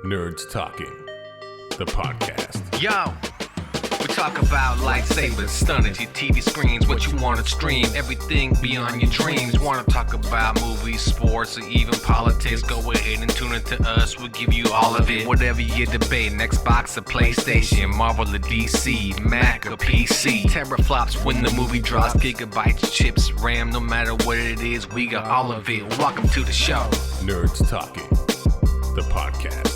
Nerds Talking, the podcast. Yo, we talk about lightsabers, stunning your TV screens, what you want to stream, everything beyond your dreams. Want to talk about movies, sports, or even politics? Go ahead and tune into us. We'll give you all of it. Whatever you're debating, Xbox or PlayStation, Marvel or DC, Mac or PC. Teraflops when the movie drops, gigabytes, chips, RAM, no matter what it is, we got all of it. Welcome to the show. Nerds Talking, the podcast.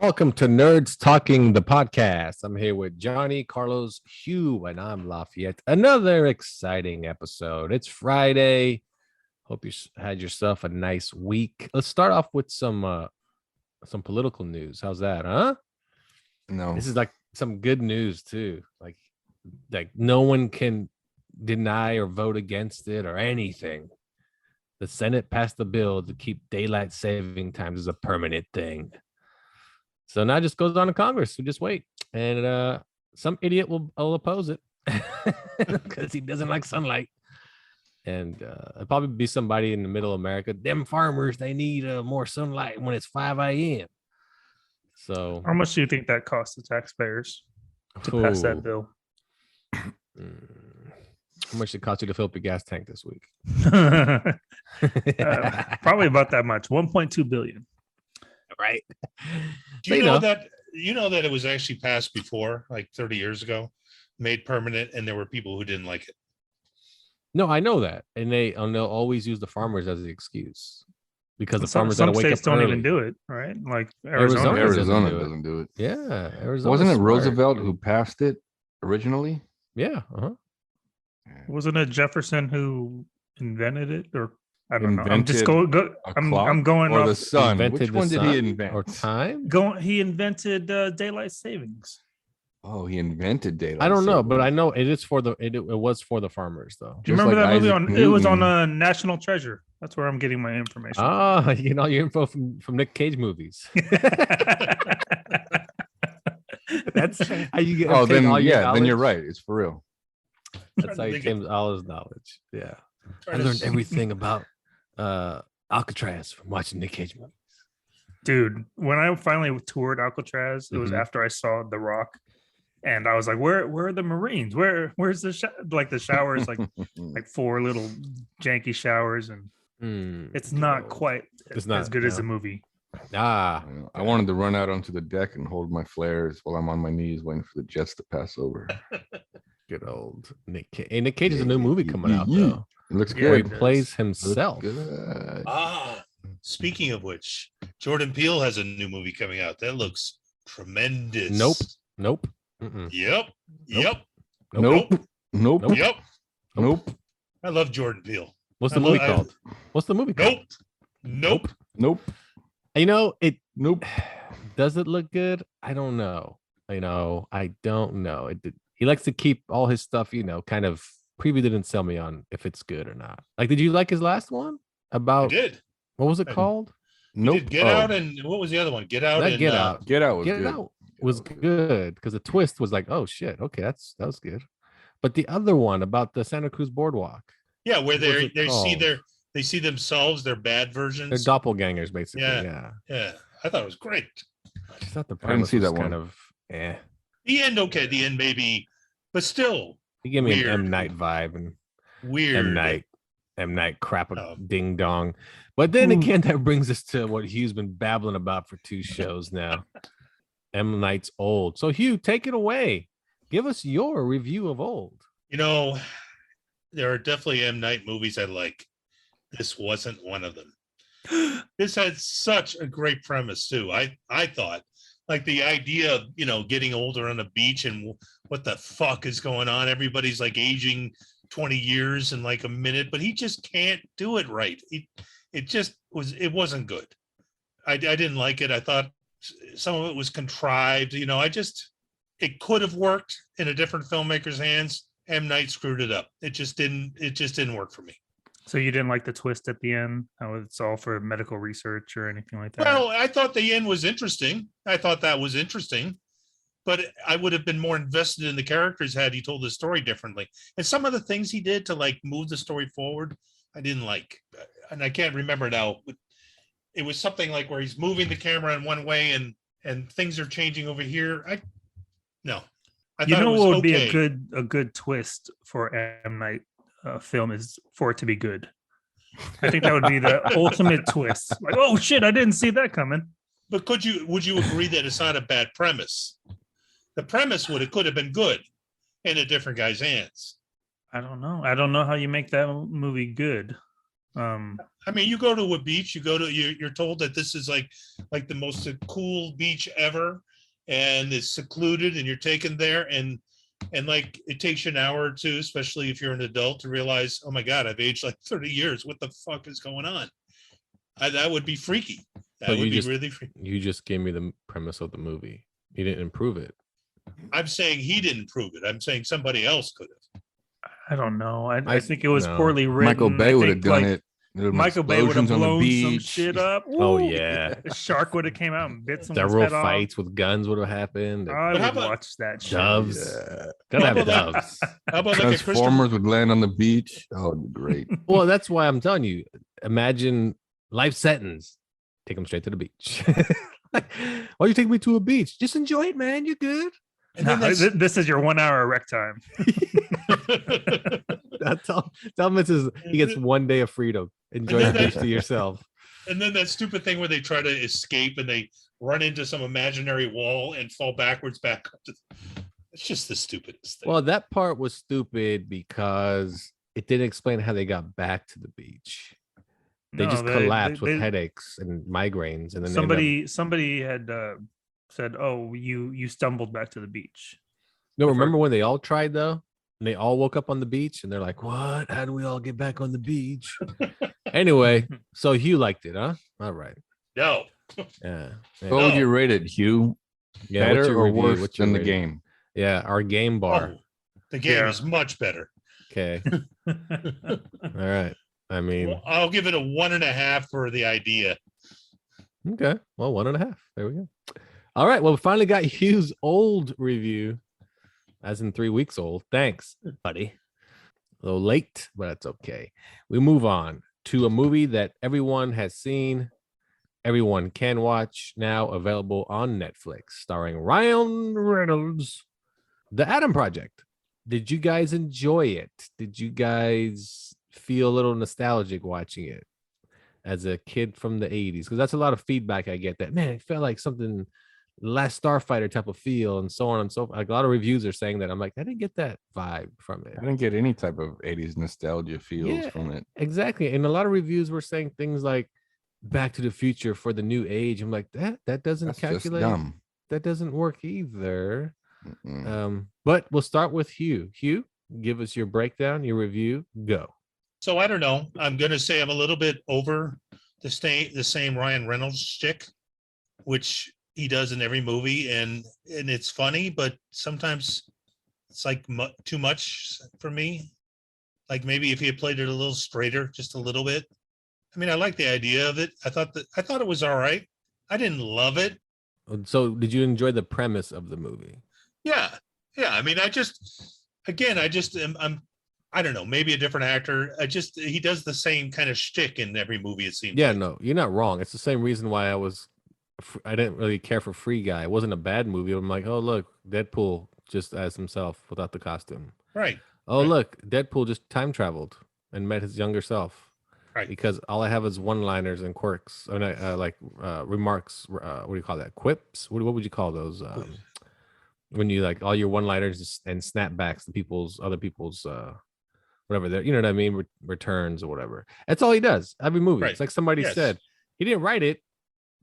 Welcome to Nerds Talking, the podcast. I'm here with Johnny, Carlos, Hugh, and I'm Lafayette. Another exciting episode. It's Friday. Hope you had yourself a nice week. Let's start off with some political news. How's that, huh? No. This is like some good news too. Like no one can deny or vote against it or anything. The Senate passed the bill to keep daylight saving times as a permanent thing. So now it just goes on to Congress. We just wait. And some idiot will oppose it because he doesn't like sunlight. And it'll probably be somebody in the middle of America. Them farmers, they need more sunlight when it's 5 a.m. So how much do you think that costs the taxpayers to pass that bill? How much did it cost you to fill up your gas tank this week? Probably about that much. 1.2 billion. Right. Do you know that it was actually passed before, like 30 years ago, made permanent, and there were people who didn't like it? No, I know that, and they'll always use the farmers as the excuse because the farmers some gotta wake up states don't early. even do it, right? Like Arizona doesn't do it. Yeah, Arizona. Wasn't it Roosevelt who passed it originally? Yeah. Wasn't it Jefferson who invented it, or I don't know? I'm Invented just I'm going or off the sun. Invented Which one the did he sun invent? or time? He invented daylight savings. Oh, he invented daylight. I don't know, savings. but I know it is for it was for the farmers though. Do you Just remember like that movie? Isaac It was on Newton. National Treasure. That's where I'm getting my information. You know your info from Nick Cage movies. That's how you get. Oh, obtain then all your then knowledge. you're right. It's for real. That's how he came all his knowledge. Yeah, I learned everything about Alcatraz from watching Nick Cage movies. Dude, when I finally toured Alcatraz, it was after I saw The Rock, and I was like, "Where are the Marines? Where's the the showers? Like 4 little janky showers, and it's not quite as good as the movie." Ah, I wanted to run out onto the deck and hold my flares while I'm on my knees waiting for the jets to pass over. good old Nick Cage. Hey, Nick Cage is a new movie coming out though. It looks Where he good. plays himself. Good. Speaking of which, Jordan Peele has a new movie coming out. That looks tremendous. Nope. Mm-mm. Yep. Nope. I love Jordan Peele. What's the movie called? What's the movie called? Nope. You know, Nope. does it look good? I don't know. I don't know. He likes to keep all his stuff, kind of preview didn't sell me on if it's good or not. Like, did you like his last one? I About did. what was it called? Nope. Get Out, and what was the other one? Get Out. That and Get Out. Get out was Get good. Out was good because the twist was like, oh shit, okay, that was good. But the other one about the Santa Cruz Boardwalk, Yeah, where What was it they see themselves, their bad versions. they're doppelgangers basically. Yeah. Yeah, I thought it was great. I thought the I didn't premise see was that kind one. of The end, okay. The end, maybe, but still He gave me Weird. an M Night vibe and weird. M Night crap ding dong. But then again, that brings us to what Hugh's been babbling about for 2 shows now. M Night's Old. So Hugh, take it away. Give us your review of Old. There are definitely M. Night movies I like. This wasn't one of them. This had such a great premise too. I thought, like, the idea of getting older on a beach and what the fuck is going on. Everybody's like aging 20 years in like a minute, but he just can't do it right. It wasn't good. I didn't like it. I thought some of it was contrived. It could have worked in a different filmmaker's hands. M. Night screwed it up. It just didn't work for me. So you didn't like the twist at the end? How it's all for medical research or anything like that? Well, I thought the end was interesting. But I would have been more invested in the characters had he told the story differently. And some of the things he did to like move the story forward I didn't like, and I can't remember now. But it was something like where he's moving the camera in one way and things are changing over here. I thought You it know was what would be okay. a good twist for M Night film is for it to be good. I think that would be the ultimate twist. Like, oh shit, I didn't see that coming. But would you agree that it's not a bad premise? The premise could have been good in a different guy's hands. I don't know. I don't know how you make that movie good. I mean, you go to a beach, you're told that this is like the most cool beach ever, and it's secluded, and you're taken there, and like it takes you an hour or two, especially if you're an adult, to realize, oh my God, I've aged like 30 years. What the fuck is going on? That would be freaky. That would be really freaky. You just gave me the premise of the movie. You didn't improve it. I'm saying he didn't prove it. I'm saying somebody else could have. I don't know. I think it was no. poorly written. Michael Bay would have done it. Michael Bay would have Explosions on the blown some beach. shit up. Oh Woo! yeah, The shark would have came out and bit someone's several head off. fights with guns would have happened. I But how would about watch that shit. Doves. Yeah. Gotta How have about doves. How about like a Christopher? Transformers would land on the beach. Oh, it'd be great. Well, that's why I'm telling you. Imagine life sentence. Take them straight to the beach. Like, why you take me to a beach? Just enjoy it, man. You're good. And No, then this is your 1 hour rec time. Tell him he gets 1 day of freedom. Enjoy the And then beach to yourself. And then that stupid thing where they try to escape and they run into some imaginary wall and fall backwards back up. It's just the stupidest thing. Well, that part was stupid because it didn't explain how they got back to the beach. They No, just they- collapsed they- with headaches and migraines, and then Somebody had said, "Oh, you stumbled back to the beach." No, remember when they all tried though? And they all woke up on the beach and they're like, "What? How do we all get back on the beach?" Anyway, so Hugh liked it, huh? All right. No. Yeah. What would you rate it, Hugh? Yeah, what's Better your or review? worse What's your than the rating? game? Yeah, our game bar. Oh, the game Yeah. is much better. Okay. All right. I mean, Well, I'll give it a 1.5 for the idea. okay. Well, 1.5. There we go. All right. Well, we finally got Hugh's old review, as in 3 weeks old. Thanks, buddy. A little late, but that's okay. We move on to a movie that everyone has seen, everyone can watch, now available on Netflix, starring Ryan Reynolds, The Adam Project. Did you guys enjoy it? Did you guys feel a little nostalgic watching it as a kid from the 80s? Because that's a lot of feedback I get, that, man, it felt like something Last Starfighter type of feel, and so on and so forth. Like, a lot of reviews are saying that. I'm like, I didn't get that vibe from it. I didn't get any type of 80s nostalgia feels from it. Exactly. And a lot of reviews were saying things like Back to the Future for the new age. I'm like, that doesn't That's calculate. just dumb. That doesn't work either. Mm-mm. But we'll start with Hugh. Hugh, give us your breakdown, your review. Go. So I don't know. I'm going to say I'm a little bit over the same Ryan Reynolds shtick, which he does in every movie, and it's funny, but sometimes it's like too much for me. Like maybe if he had played it a little straighter, just a little bit. I mean, I like the idea of it. I thought it was all right. I didn't love it. So did you enjoy the premise of the movie? Yeah. I mean, I don't know, maybe a different actor. He does the same kind of shtick in every movie, it seems. Yeah, like. no, you're not wrong. It's the same reason why I didn't really care for Free Guy. It wasn't a bad movie. I'm like, oh, look, Deadpool just as himself without the costume. Right. Oh, Right. look, Deadpool just time traveled and met his younger self. Right. Because all I have is one-liners and quirks, remarks. What do you call that? Quips? What would you call those? When you like all your one-liners and snapbacks to other people's, whatever they're, you know what I mean? Returns or whatever. That's all he does. Every movie. Right. It's like somebody Yes. said he didn't write it,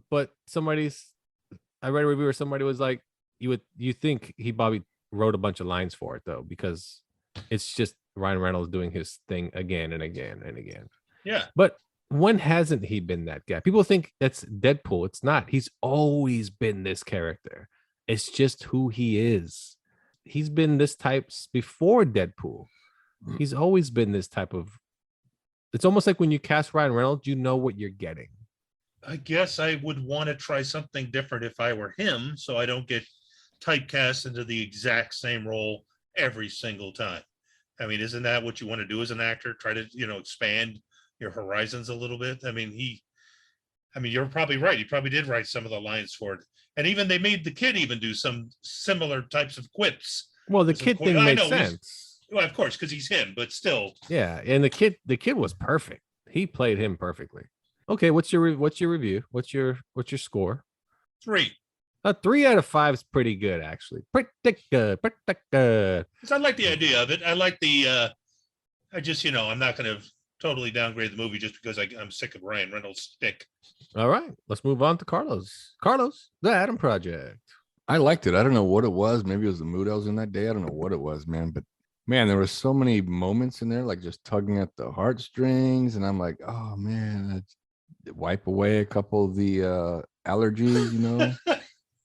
but I read a review where somebody was like, you think he probably wrote a bunch of lines for it though, because it's just Ryan Reynolds doing his thing again and again and again. Yeah. But when hasn't he been that guy? People think that's Deadpool. It's not. He's always been this character. It's just who he is. He's been this type before Deadpool. He's always been this type of. It's almost like when you cast Ryan Reynolds, you know what you're getting. I guess I would want to try something different if I were him, so I don't get typecast into the exact same role every single time. I mean, isn't that what you want to do as an actor? Try to, expand your horizons a little bit. I mean, you're probably right. He probably did write some of the lines for it. And even they made the kid even do some similar types of quips. Well, the kid thing makes sense. Well, of course, because he's him, but still. Yeah, and the kid was perfect. He played him perfectly. Okay, what's your review? What's your score? 3. A 3 out of 5 is pretty good, actually. Pretty good. Pretty good. Because I like the idea of it. I like the. I just, I'm not going to totally downgrade the movie just because I'm sick of Ryan Reynolds' stick. All right, let's move on to Carlos. Carlos, The Adam Project. I liked it. I don't know what it was. Maybe it was the mood I was in that day. I don't know what it was, man. But man, there were so many moments in there, like just tugging at the heartstrings, and I'm like, oh man, wipe away a couple of the allergies,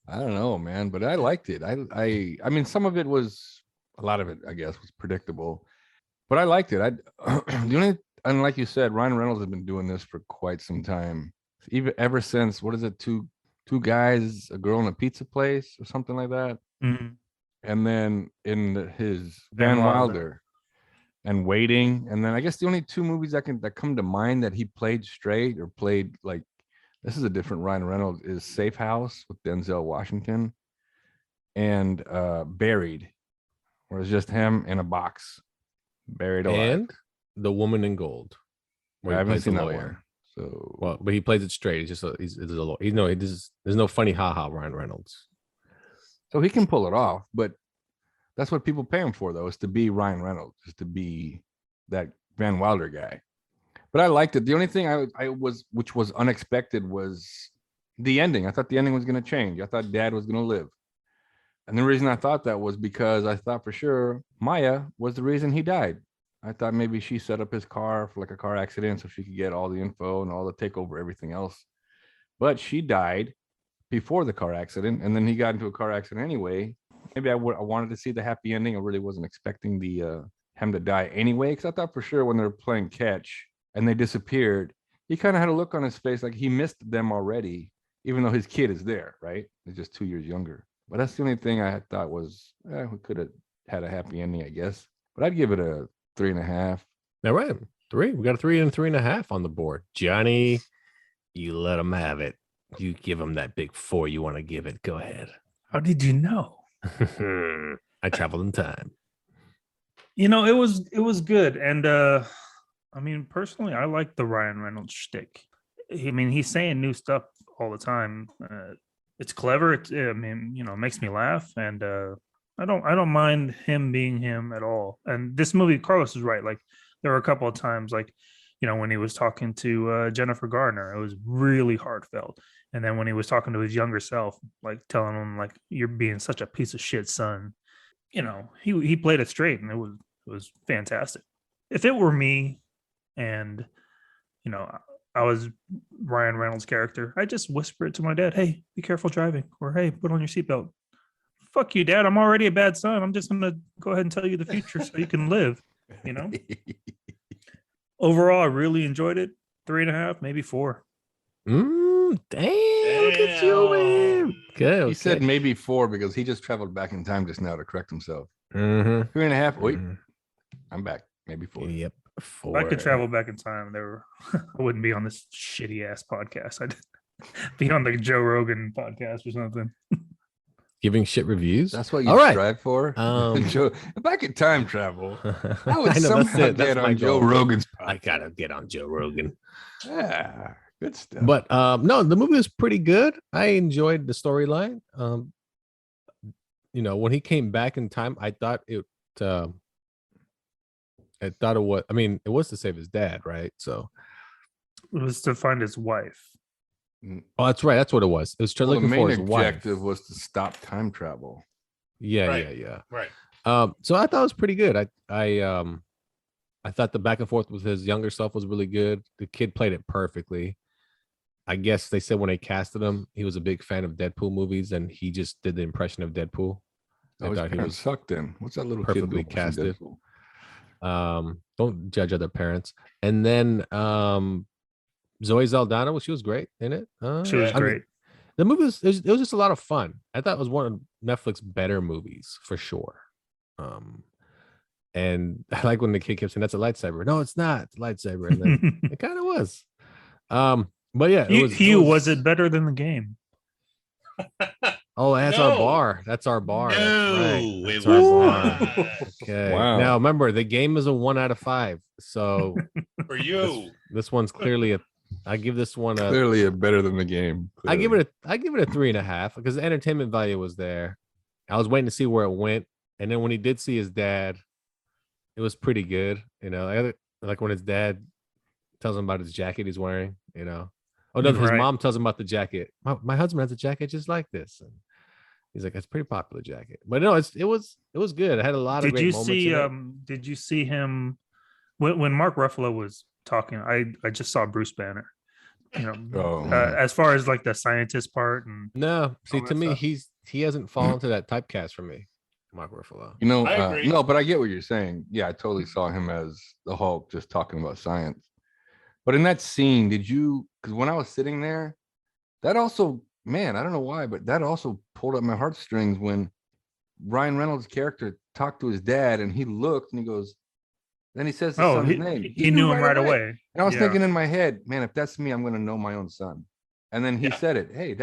I don't know, man, but I liked it. I mean, some of it was, a lot of it, I guess, was predictable, but I liked it. And like you said, Ryan Reynolds has been doing this for quite some time, ever since, what is it, two guys, a girl in a pizza place or something like that. Mm-hmm. And then in his Van Wilder and Waiting, and then I guess the only 2 movies that come to mind that he played straight or played like, this is a different Ryan Reynolds, is Safe House with Denzel Washington and Buried, where it's just him in a box, buried alive. And The Woman in Gold. I haven't seen that one. So, well, but he plays it straight. He's just he's a lawyer. There's no funny haha Ryan Reynolds. So he can pull it off, but that's what people pay him for, though, is to be Ryan Reynolds, is to be that Van Wilder guy. But I liked it. The only thing which was unexpected, was the ending. I thought the ending was going to change. I thought Dad was going to live. And the reason I thought that was because I thought for sure Maya was the reason he died. I thought maybe she set up his car for like a car accident so she could get all the info and all the take over everything else. But she died before the car accident, and then he got into a car accident anyway. Maybe I wanted to see the happy ending. I really wasn't expecting him to die anyway, because I thought for sure when they were playing catch and they disappeared, he kind of had a look on his face like he missed them already, even though his kid is there, right? He's just 2 years younger. But that's the only thing I thought was, we could have had a happy ending, I guess. But I'd give it a 3.5. All right, 3. We got a 3 and 3.5 on the board. Johnny, you let him have it. You give him that big 4 you want to give it. Go ahead. How did you know? I traveled in time. It was good. And I mean, personally, I like the Ryan Reynolds shtick. I mean, he's saying new stuff all the time. It's clever. It makes me laugh, and I don't mind him being him at all. And this movie, Carlos is right. Like, there were a couple of times, like, when he was talking to Jennifer Garner, it was really heartfelt. And then when he was talking to his younger self, like telling him, like, you're being such a piece of shit, son. He played it straight, and it was fantastic. If it were me, and I was Ryan Reynolds' character, I just whisper it to my dad, hey, be careful driving, or hey, put on your seatbelt. Fuck you, Dad. I'm already a bad son. I'm just gonna go ahead and tell you the future so you can live. Overall, I really enjoyed it. 3.5, maybe 4. Damn, look at you, man. Okay. He said maybe 4 because he just traveled back in time just now to correct himself. 3.5. Wait, I'm back. Maybe 4. Yep. If 4. I could travel back in time, I wouldn't be on this shitty ass podcast. I'd be on the Joe Rogan podcast or something. Giving shit reviews. That's what you strive for. Joe, back in time travel. I would somehow get on Joe Rogan's podcast. I gotta get on Joe Rogan. Yeah, good stuff. But no, the movie was pretty good. I enjoyed the storyline. When he came back in time, I thought it was. I mean, it was to save his dad, right? So it was to find his wife. Oh, that's right. That's what it was. It was looking for his wife. The main objective was to stop time travel. Yeah, right. Yeah. Right. So I thought it was pretty good. I thought the back and forth with his younger self was really good. The kid played it perfectly. I guess they said when they casted him, he was a big fan of Deadpool movies, and he just did the impression of Deadpool. I thought he was sucked in. What's that little perfectly kid casted? Don't judge other parents. And then Zoe Saldana, she was great in it. She was great. Mean, the movie was just a lot of fun. I thought it was one of Netflix's better movies for sure. And I like when the kid kept saying, "That's a lightsaber." No, it's not. It's a lightsaber. And then it kind of was. But yeah, Hugh, was it better than the game? Oh, that's our No. bar. That's our bar. That's No, right. it That's was our not. bar. Okay. Wow. Now remember, the game is a 1 out of 5. So For you. this one's clearly I give this one a Clearly, a better than the game. I give it a 3.5 because the entertainment value was there. I was waiting to see where it went, and then when he did see his dad, it was pretty good. You know, like when his dad tells him about his jacket he's wearing. You know, oh no, his Right. mom tells him about the jacket. My husband has a jacket just like this, and he's like, "It's a pretty popular jacket." But no, it was good. It had a lot of Did great you moments. see? in it. Did you see him when Mark Ruffalo was talking? I just saw Bruce Banner. You know, Oh. as far as like the scientist part and No, see, that to me, stuff. he hasn't fallen to that typecast for me, Mark Ruffalo. You know, I agree. no, but I get what you're saying. Yeah, I totally saw him as the Hulk just talking about science. But in that scene, because when I was sitting there, that also, man, I don't know why, but that also pulled up my heartstrings when Ryan Reynolds' character talked to his dad and he looked and he goes, then he says his son's name. he knew him right away. And I was Yeah. thinking in my head, man, if that's me, I'm going to know my own son. And then he Yeah. said it. Hey,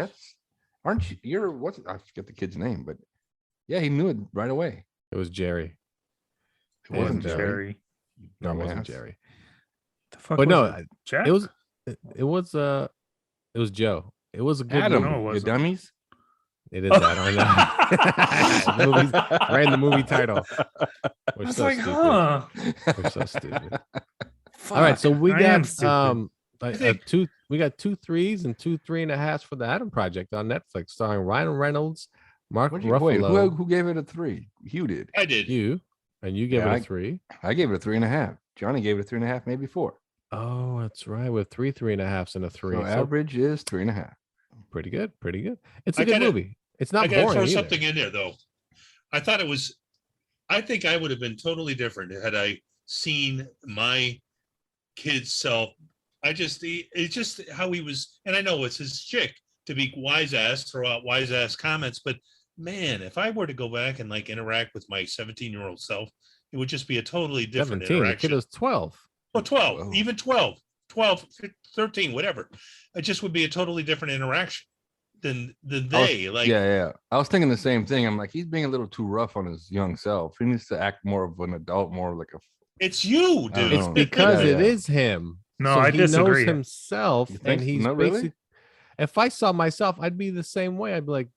aren't you, I forget the kid's name, but yeah, he knew it right away. It was Jerry. It wasn't And, Jerry. No, it wasn't Dumbass. Jerry. The fuck But was no, it? Jack? it was Joe. It was a good Adam, No, it movie. you wasn't. dummies. It is that. The movie's ran the movie title. I We're was so like, stupid. huh? We're so stupid. All right, so we I am got stupid. we got 2 3s and 2 3.5s for the Adam Project on Netflix, starring Ryan Reynolds, Mark Wait, Ruffalo, who gave it a 3? Hugh did. I did. you, and you gave Yeah, it a 3. I gave it a 3.5. Johnny gave it a 3.5, maybe 4. Oh, that's right. With 3 3.5s and a 3. So average is 3.5. Pretty good. Pretty good. It's a I good gotta- movie. It's not I gotta boring throw either. something in there though. I think I would have been totally different had I seen my kid's self. It's just how he was, and I know it's his chick to be wise ass, throw out wise ass comments, but man, if I were to go back and like interact with my 17-year-old self, it would just be a totally different 17. The kid interaction. was 12. Well, 12, Whoa. even 12, 13, whatever. It just would be a totally different interaction than they like. Yeah. I was thinking the same thing. I'm like, he's being a little too rough on his young self. He needs to act more of an adult, more like a. It's you, I don't dude. It's know. because Yeah, it yeah. is him. No, So I he disagree. knows himself, You think and so? he's No, really? basically. If I saw myself, I'd be the same way. I'd be like,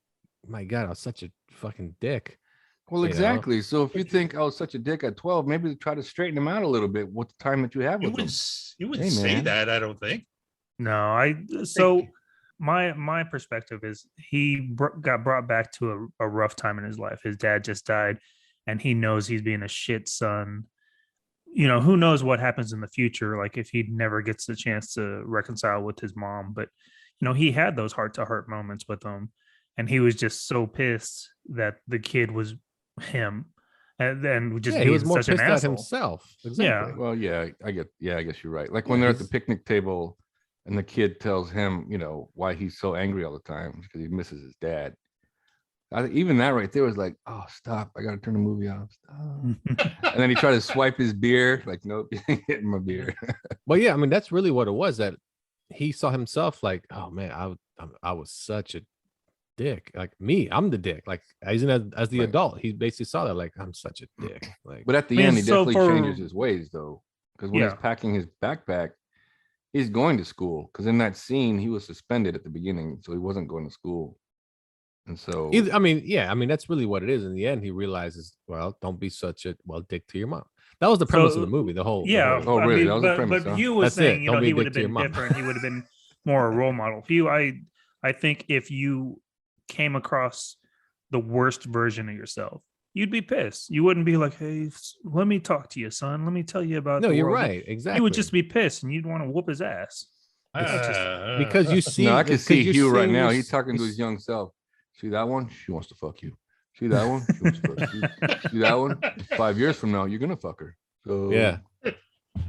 "My God, I was such a fucking dick." Well, You know? exactly. So if you think I was such a dick at 12, maybe try to straighten him out a little bit with the time that you have You with him. wouldn't Hey, say man. that, I don't think. No, so my perspective is he got brought back to a rough time in his life. His dad just died, and he knows he's being a shit son. You know, who knows what happens in the future? Like if he never gets the chance to reconcile with his mom, but you know, he had those heart-to-heart moments with him, and he was just so pissed that the kid was him, and then just Yeah, being he was more such an pissed at asshole. himself. Exactly. Well, yeah, I guess you're right. Like when they're at the picnic table and the kid tells him, you know, why he's so angry all the time because he misses his dad. Even that right there was like, oh, stop. I got to turn the movie off. Stop. And then he tried to swipe his beer. Like, nope, you ain't getting my beer. But yeah, I mean, that's really what it was. That he saw himself like, "Oh man, I was such a dick. Like me, I'm the dick. Like as the Right. adult, he basically saw that like I'm such a dick. Like, But at the Man, end, he so definitely for- changes his ways, though. Because when Yeah. he's packing his backpack, he's going to school. Because in that scene, he was suspended at the beginning. So he wasn't going to school. And so, I mean, yeah, I mean, that's really what it is. In the end, he realizes, well, don't be such a dick to your mom. That was the premise of the movie. The whole Yeah. the whole- Oh, really? I mean, That was the premise, but huh? Hugh was That's it. saying, you Don't know, be he a would dick have to your been mom. different. He would have been more a role model. Hugh, I think if you came across the worst version of yourself, you'd be pissed. You wouldn't be like, hey, let me talk to you, son. Let me tell you about no, the you're world." right. Exactly. You would just be pissed and you'd want to whoop his ass. because you see. no, I can see you're Hugh right seeing now. this- He's talking to his young self. See that one? She wants to fuck you. See that one? She wants to fuck you. See that one? 5 years from now, you're going to fuck her. So, Yeah.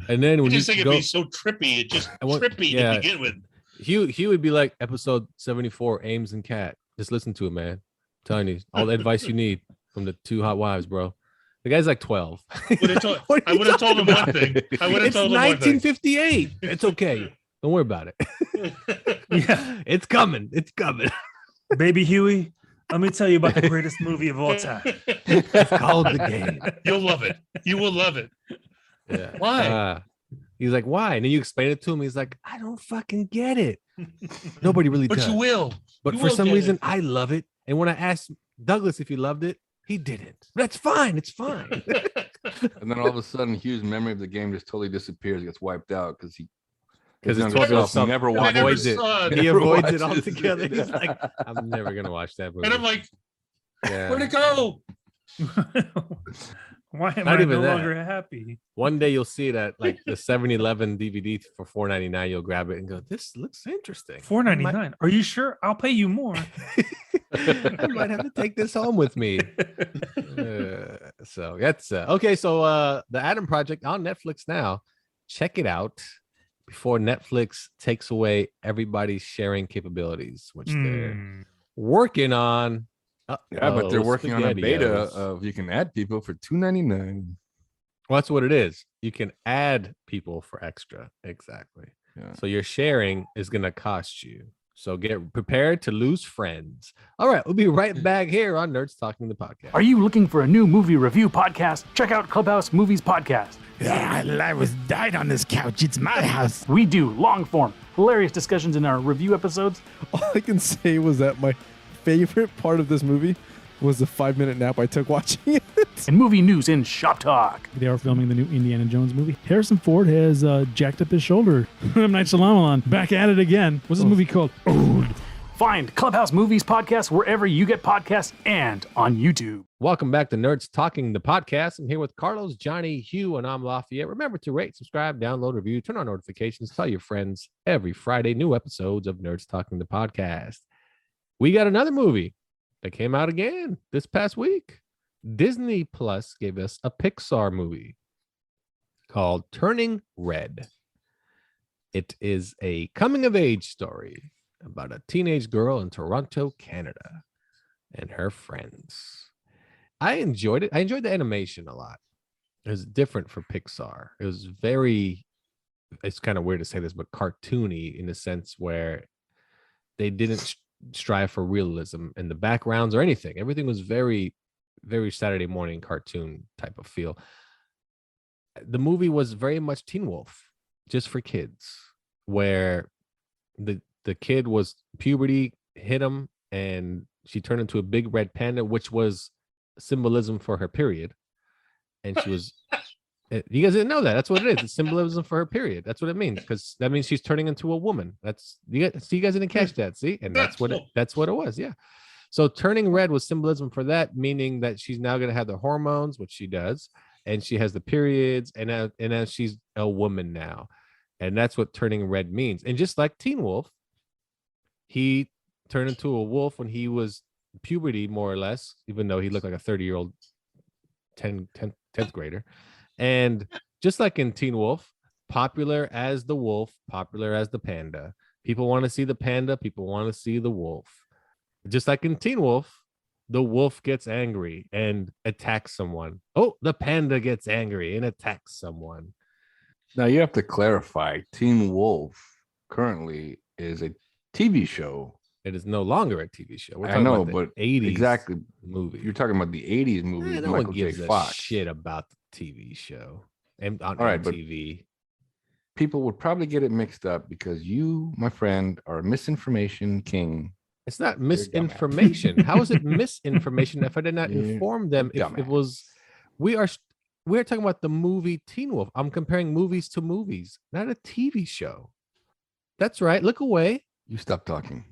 And then I when you just think it'd go, be so trippy. It just I want- trippy yeah. to begin with. Hugh would be like episode 74, Ames and Cat. Just listen to it, man. I'm telling you, all the advice you need from the 2 hot wives, bro. The guy's like 12. Would have told, What are I you would have told him talking one about? thing. I would have It's told him one thing. 1958. It's okay. Don't worry about it. Yeah. It's coming. It's coming. Baby Huey, let me tell you about the greatest movie of all time. It's called The Game. You'll love it. You will love it. Yeah. Why? He's like, why? And then you explain it to him. He's like, I don't fucking get it. Nobody really But does. you will. But You for will some get reason, it. I love it. And when I asked Douglas if he loved it, he didn't. That's fine. It's fine. And then all of a sudden, Hugh's memory of the game just totally disappears, gets wiped out because he Because his it's younger 12 self never I watched never avoids it. saw He Never avoids it watches altogether. it. He's like, I'm never gonna watch that movie. And I'm like, Yeah. where'd it go? Why am Not I even no that. longer happy? One day you'll see it at like the 7-Eleven DVD for $4.99. You'll grab it and go, this looks interesting. $4.99. Are you sure? I'll pay you more. I might have to take this home with me. So that's okay. So the Adam Project on Netflix now. Check it out before Netflix takes away everybody's sharing capabilities, which they're Mm. working on. Yeah, but they're Uh-oh, working on a beta SpaghettiOs. of you can add people for $2.99. Well, that's what it is. You can add people for extra. Exactly. Yeah. So your sharing is going to cost you. So get prepared to lose friends. All right. We'll be right back here on Nerds Talking the Podcast. Are you looking for a new movie review podcast? Check out Clubhouse Movies Podcast. I was died on this couch. It's my house. We do long form, hilarious discussions in our review episodes. All I can say was that my favorite part of this movie was the 5-minute nap I took watching it. And movie news in Shop Talk. They are filming the new Indiana Jones movie. Harrison Ford has jacked up his shoulder. M. Night Shyamalan, back at it again. What's this movie called? Old. Find Clubhouse Movies Podcast wherever you get podcasts and on YouTube. Welcome back to Nerds Talking the Podcast. I'm here with Carlos, Johnny, Hugh, and I'm Lafayette. Remember to rate, subscribe, download, review, turn on notifications, tell your friends every Friday, new episodes of Nerds Talking the Podcast. We got another movie that came out again this past week. Disney Plus gave us a Pixar movie called Turning Red. It is a coming-of-age story about a teenage girl in Toronto, Canada, and her friends. I enjoyed it. I enjoyed the animation a lot. It was different for Pixar. It was very, it's kind of weird to say this, but cartoony in the sense where they didn't strive for realism in the backgrounds or anything. Everything was very, very Saturday morning cartoon type of feel. The movie was very much Teen Wolf, just for kids, where the kid was puberty hit him and she turned into a big red panda, which was symbolism for her period. And she was, you guys didn't know that. That's what it is. It's symbolism for her period. That's what it means. Because that means she's turning into a woman. That's, you guys didn't catch that. See? And that's what it was. Yeah. So turning red was symbolism for that, meaning that she's now going to have the hormones, which she does. And she has the periods and as she's a woman now. And that's what turning red means. And just like Teen Wolf, he turned into a wolf when he was puberty, more or less, even though he looked like a 30-year-old 10th grader. And just like in Teen Wolf, popular as the wolf, popular as the panda. People want to see the panda. People want to see the wolf. Just like in Teen Wolf, the wolf gets angry and attacks someone. Oh, the panda gets angry and attacks someone. Now you have to clarify. Teen Wolf currently is a TV show. It is no longer a TV show. We're I talking know, about but the 80s exactly. movie. You're talking about the 80s movie with No one Michael J. gives a Fox. shit about the TV show and on All right, but MTV. people would probably get it mixed up because you, my friend, are a misinformation king. It's not You're a dumbass. misinformation. How is it misinformation if I did not You're inform them? If it dumbass. was, we're talking about the movie Teen Wolf. I'm comparing movies to movies, not a TV show. That's right. Look away. You stop talking.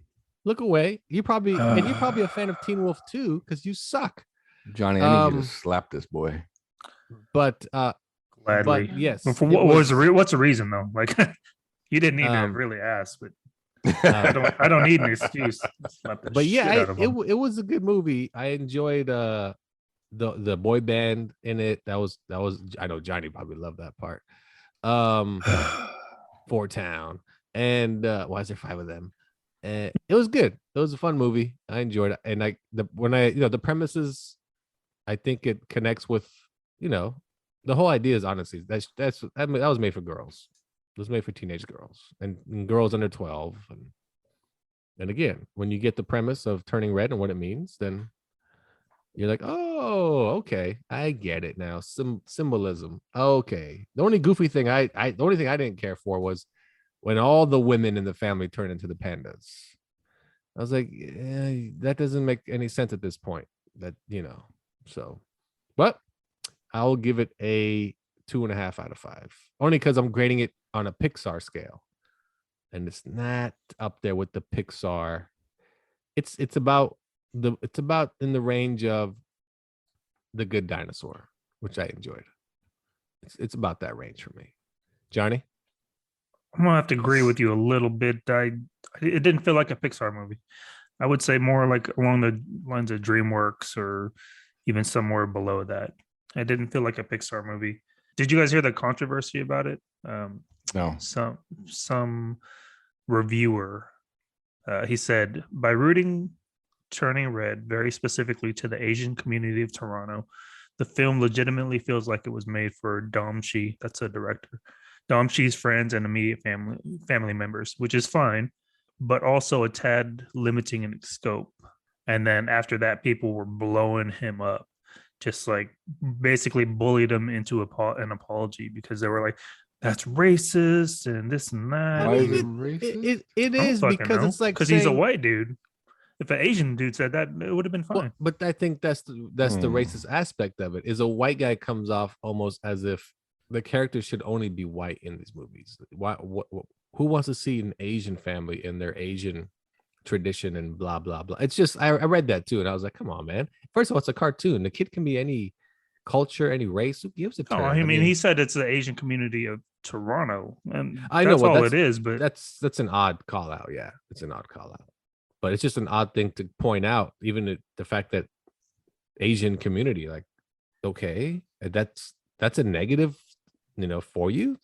Look away. You're probably a fan of Teen Wolf too, because you suck. Johnny, I need you Um, to slap this boy. But Gladly. but yes, But for it what was what's the reason though? Like you didn't need to Um, really ask, but I don't need an excuse. Slap the but shit yeah, out of him. it was a good movie. I enjoyed the boy band in it. That was I know Johnny probably loved that part. Four Town, and why is there 5 of them? It was good. It was a fun movie. I enjoyed it, and the premises, I think it connects with the whole idea is honestly that was made for girls. It was made for teenage girls and girls under 12. And again, when you get the premise of turning red and what it means, then you're like, oh, okay, I get it now. Symbolism. Okay. The only goofy thing the only thing I didn't care for was when all the women in the family turned into the pandas. I was like, that doesn't make any sense at this point. So, but I'll give it a 2.5 out of 5, only because I'm grading it on a Pixar scale, and it's not up there with the Pixar. It's about in the range of The Good Dinosaur, which I enjoyed. It's about that range for me. Johnny, I'm gonna have to agree with you a little bit. It didn't feel like a Pixar movie. I would say more like along the lines of DreamWorks or even somewhere below that. It didn't feel like a Pixar movie. Did you guys hear the controversy about it? No. Some reviewer, he said, by rooting Turning Red very specifically to the Asian community of Toronto, the film legitimately feels like it was made for Dom Shi, that's a director, Dom Shi's friends and immediate family members, which is fine, but also a tad limiting in scope. And then after that, people were blowing him up, just like basically bullied him into an apology because they were like, that's racist and this and that. Why is it racist? It is because it's like because he's a white dude. If an Asian dude said that, it would have been fine. Well, but I think that's the racist aspect of it. Is a white guy comes off almost as if the character should only be white in these movies. Why? Who wants to see an Asian family in their Asian tradition and blah blah blah? It's just I read that too, and I was like, come on, man. First of all, it's a cartoon. The kid can be any culture, any race. Who gives a term? I mean, he said it's the Asian community of Toronto, and I know all it is. But that's an odd call out. Yeah, it's an odd call out. But it's just an odd thing to point out, even the fact that Asian community, like, okay, that's a negative, for you.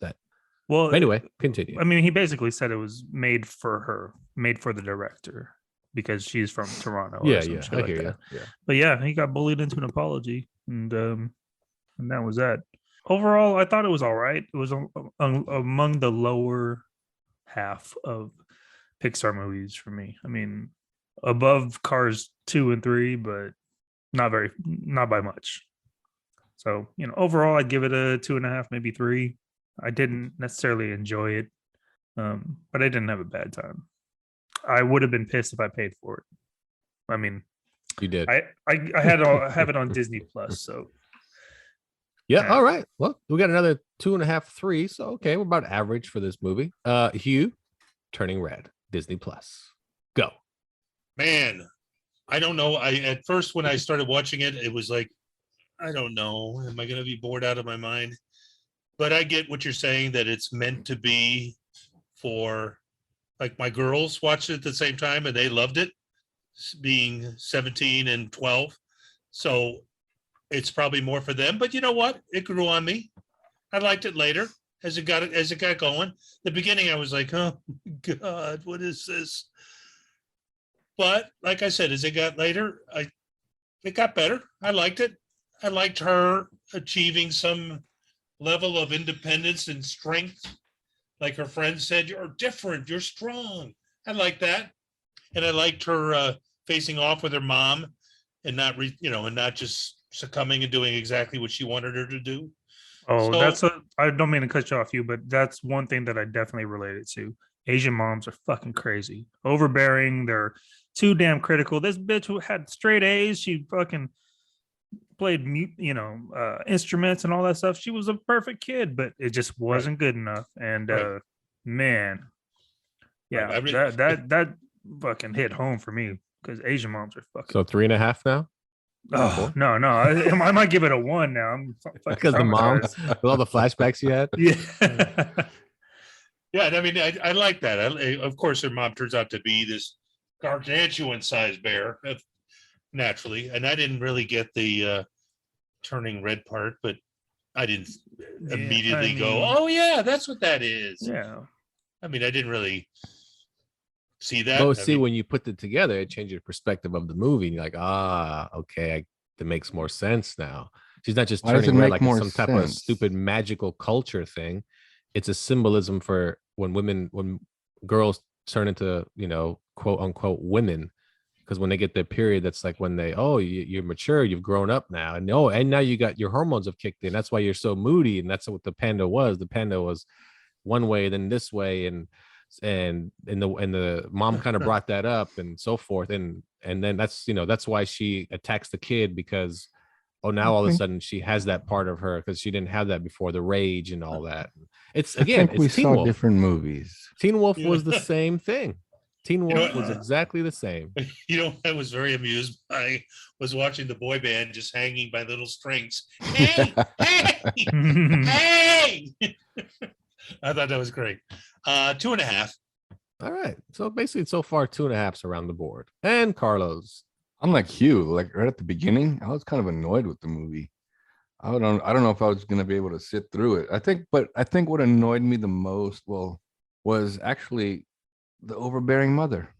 Well, anyway, continue. I mean, he basically said it was made for her, made for the director because she's from Toronto. Yeah, I hear you. Yeah. But yeah, he got bullied into an apology, and that was that. Overall, I thought it was all right. It was among the lower half of Pixar movies for me. I mean, above Cars 2 and 3, but not by much. So, overall, I'd give it a 2.5, maybe 3. I didn't necessarily enjoy it, but I didn't have a bad time. I would have been pissed if I paid for it. I mean, you did. I have it on Disney Plus, so. Yeah. All right. Well, we got another 2.5, 3. So okay, we're about average for this movie. Hugh, Turning Red. Disney Plus. Go. Man, I don't know. At first when I started watching it, it was like, I don't know. Am I going to be bored out of my mind? But I get what you're saying, that it's meant to be for, like, my girls watched it at the same time and they loved it, being 17 and 12. So it's probably more for them. But you know what? It grew on me. I liked it later. As it got going. The beginning, I was like, oh my God, what is this? But like I said, as it got later, it got better. I liked it. I liked her achieving some level of independence and strength. Like her friend said, you're different, you're strong. I like that. And I liked her facing off with her mom and not just succumbing and doing exactly what she wanted her to do. Oh, I don't mean to cut you off, you, but that's one thing that I definitely related to. Asian moms are fucking crazy, overbearing. They're too damn critical. This bitch who had straight A's, she fucking played instruments and all that stuff. She was a perfect kid, but it just wasn't good enough. And man, yeah, that fucking hit home for me because Asian moms are fucking. So 3.5 now. Oh no! I might give it a 1 now. I'm because the moms with all the flashbacks you had. Yeah, yeah. I mean, I like that. Of course, her mom turns out to be this gargantuan-sized bear, naturally, and I didn't really get the turning red part, but I didn't immediately go, "Oh yeah, that's what that is." Yeah. I mean, I didn't really see that. Oh, when you put it together, it changed your perspective of the movie. And you're like, okay, that makes more sense now. She's not just Why does turning it red make like it's more some type of sense? stupid magical culture thing. It's a symbolism for when girls turn into, quote unquote women. Because when they get their period, that's like when you're mature, you've grown up now, and now you got your hormones have kicked in. That's why you're so moody, and that's what the panda was. The panda was one way, then this way, and the mom kind of brought that up and so forth, and then that's why she attacks the kid, because now all of a sudden she has that part of her, because she didn't have that before, the rage and all that. It's I think we it's Teen saw Wolf. different movies. Teen Wolf was the same thing. Teen Wolf was what? exactly the same. I was very amused by was watching the boy band just hanging by little strings. Hey, hey, hey! I thought that was great. 2.5. All right. So basically, so far, 2.5s around the board. And Carlos. I'm like Hugh, like right at the beginning, I was kind of annoyed with the movie. I don't know if I was gonna be able to sit through it. I think what annoyed me the most, was actually the overbearing mother.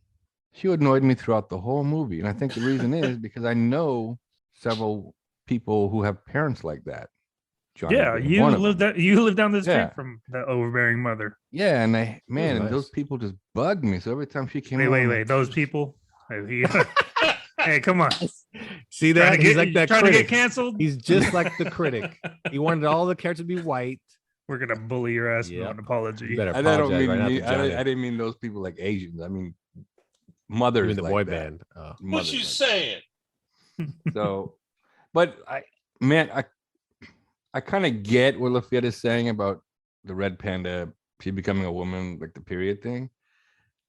She annoyed me throughout the whole movie. And I think the reason is because I know several people who have parents like that. Johnny Yeah, being you one of live them. you live down the street Yeah. from the overbearing mother. Yeah, and and those nice. people just bugged me. So every time she came Wait, on, wait, I'm wait. like, Those people. Hey, come on. See Trying that? to He's get, like that trying to critic. get canceled. He's just like the critic. He wanted all the characters to be white. We're gonna bully your ass Yep. with an apology. You better I don't apologize mean right now to me. Johnny. I didn't mean those people like Asians. I mean You mothers mean the like boy that. band? Oh. What Mothers you like that. saying? So, but I kind of get what Lafayette is saying about the red panda, she becoming a woman, like the period thing.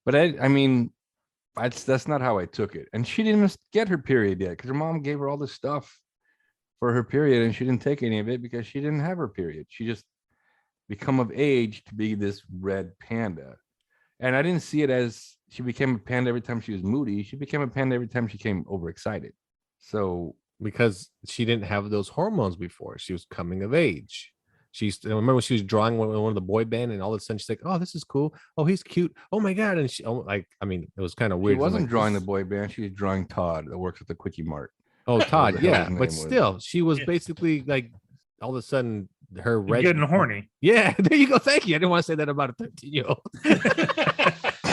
But I mean, that's not how I took it. And she didn't get her period yet because her mom gave her all this stuff for her period, and she didn't take any of it because she didn't have her period. She just become of age to be this red panda. And I didn't see it as she became a panda every time she was moody. She became a panda every time she came overexcited. So Because she didn't have those hormones before. She was coming of age. I remember when she was drawing one of the boy band, and all of a sudden she's like, "Oh, this is cool. Oh, he's cute. Oh my god!" And it was kind of she weird. wasn't like, drawing the boy band. She was drawing Todd that works at the Quickie Mart. Oh, the Todd, hell yeah, his name but was. still, she was Yeah. basically like, all of a sudden, her You're red. getting horny. Yeah, there you go. Thank you. I didn't want to say that about a 13-year-old.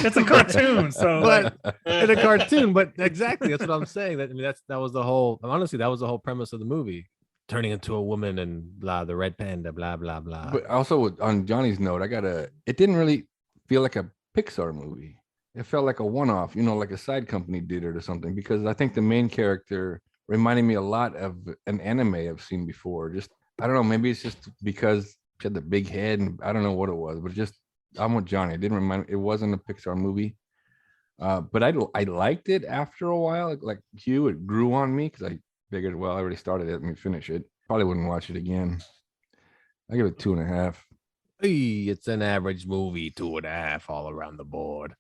It's a cartoon, so But in a cartoon, but exactly, that's what I'm saying. That was the whole. Honestly, that was the whole premise of the movie, turning into a woman and blah, the red panda, blah blah blah. But also on Johnny's note, it didn't really feel like a Pixar movie. It felt like a one-off, like a side company did it or something, because I think the main character reminded me a lot of an anime I've seen before. Just, I don't know, maybe it's just because she had the big head, and I don't know what it was, but just, I'm with Johnny. It wasn't a Pixar movie. But I liked it after a while. Like Hugh, it grew on me because I figured, well, I already started it. Let me finish it. Probably wouldn't watch it again. I give it 2.5. Hey, it's an average movie, 2.5 all around the board.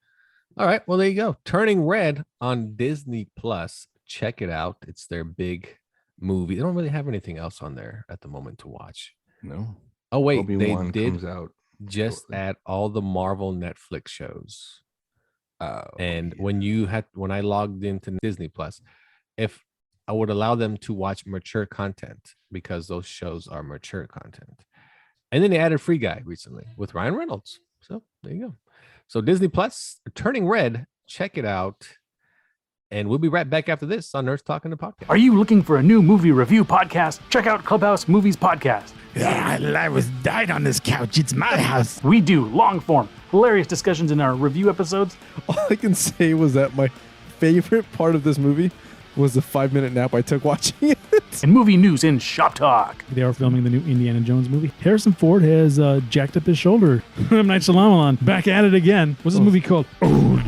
All right, well, there you go. Turning Red on Disney Plus. Check it out. It's their big movie. They don't really have anything else on there at the moment to watch. No. Oh wait, Obi-Wan they did comes out. just add all the Marvel Netflix shows. And yeah. when I logged into Disney Plus, if I would allow them to watch mature content, because those shows are mature content. And then they added Free Guy recently with Ryan Reynolds. So there you go. So Disney Plus, Turning Red, check it out. And we'll be right back after this on Nerds Talking the Podcast. Are you looking for a new movie review podcast? Check out Clubhouse Movies Podcast. I was died on this couch. It's my house. We do long form, hilarious discussions in our review episodes. All I can say was that my favorite part of this movie was the 5-minute nap I took watching it. And movie news in Shop Talk. They are filming the new Indiana Jones movie. Harrison Ford has jacked up his shoulder. M. Night Shyamalan, back at it again. What's this movie called? Old.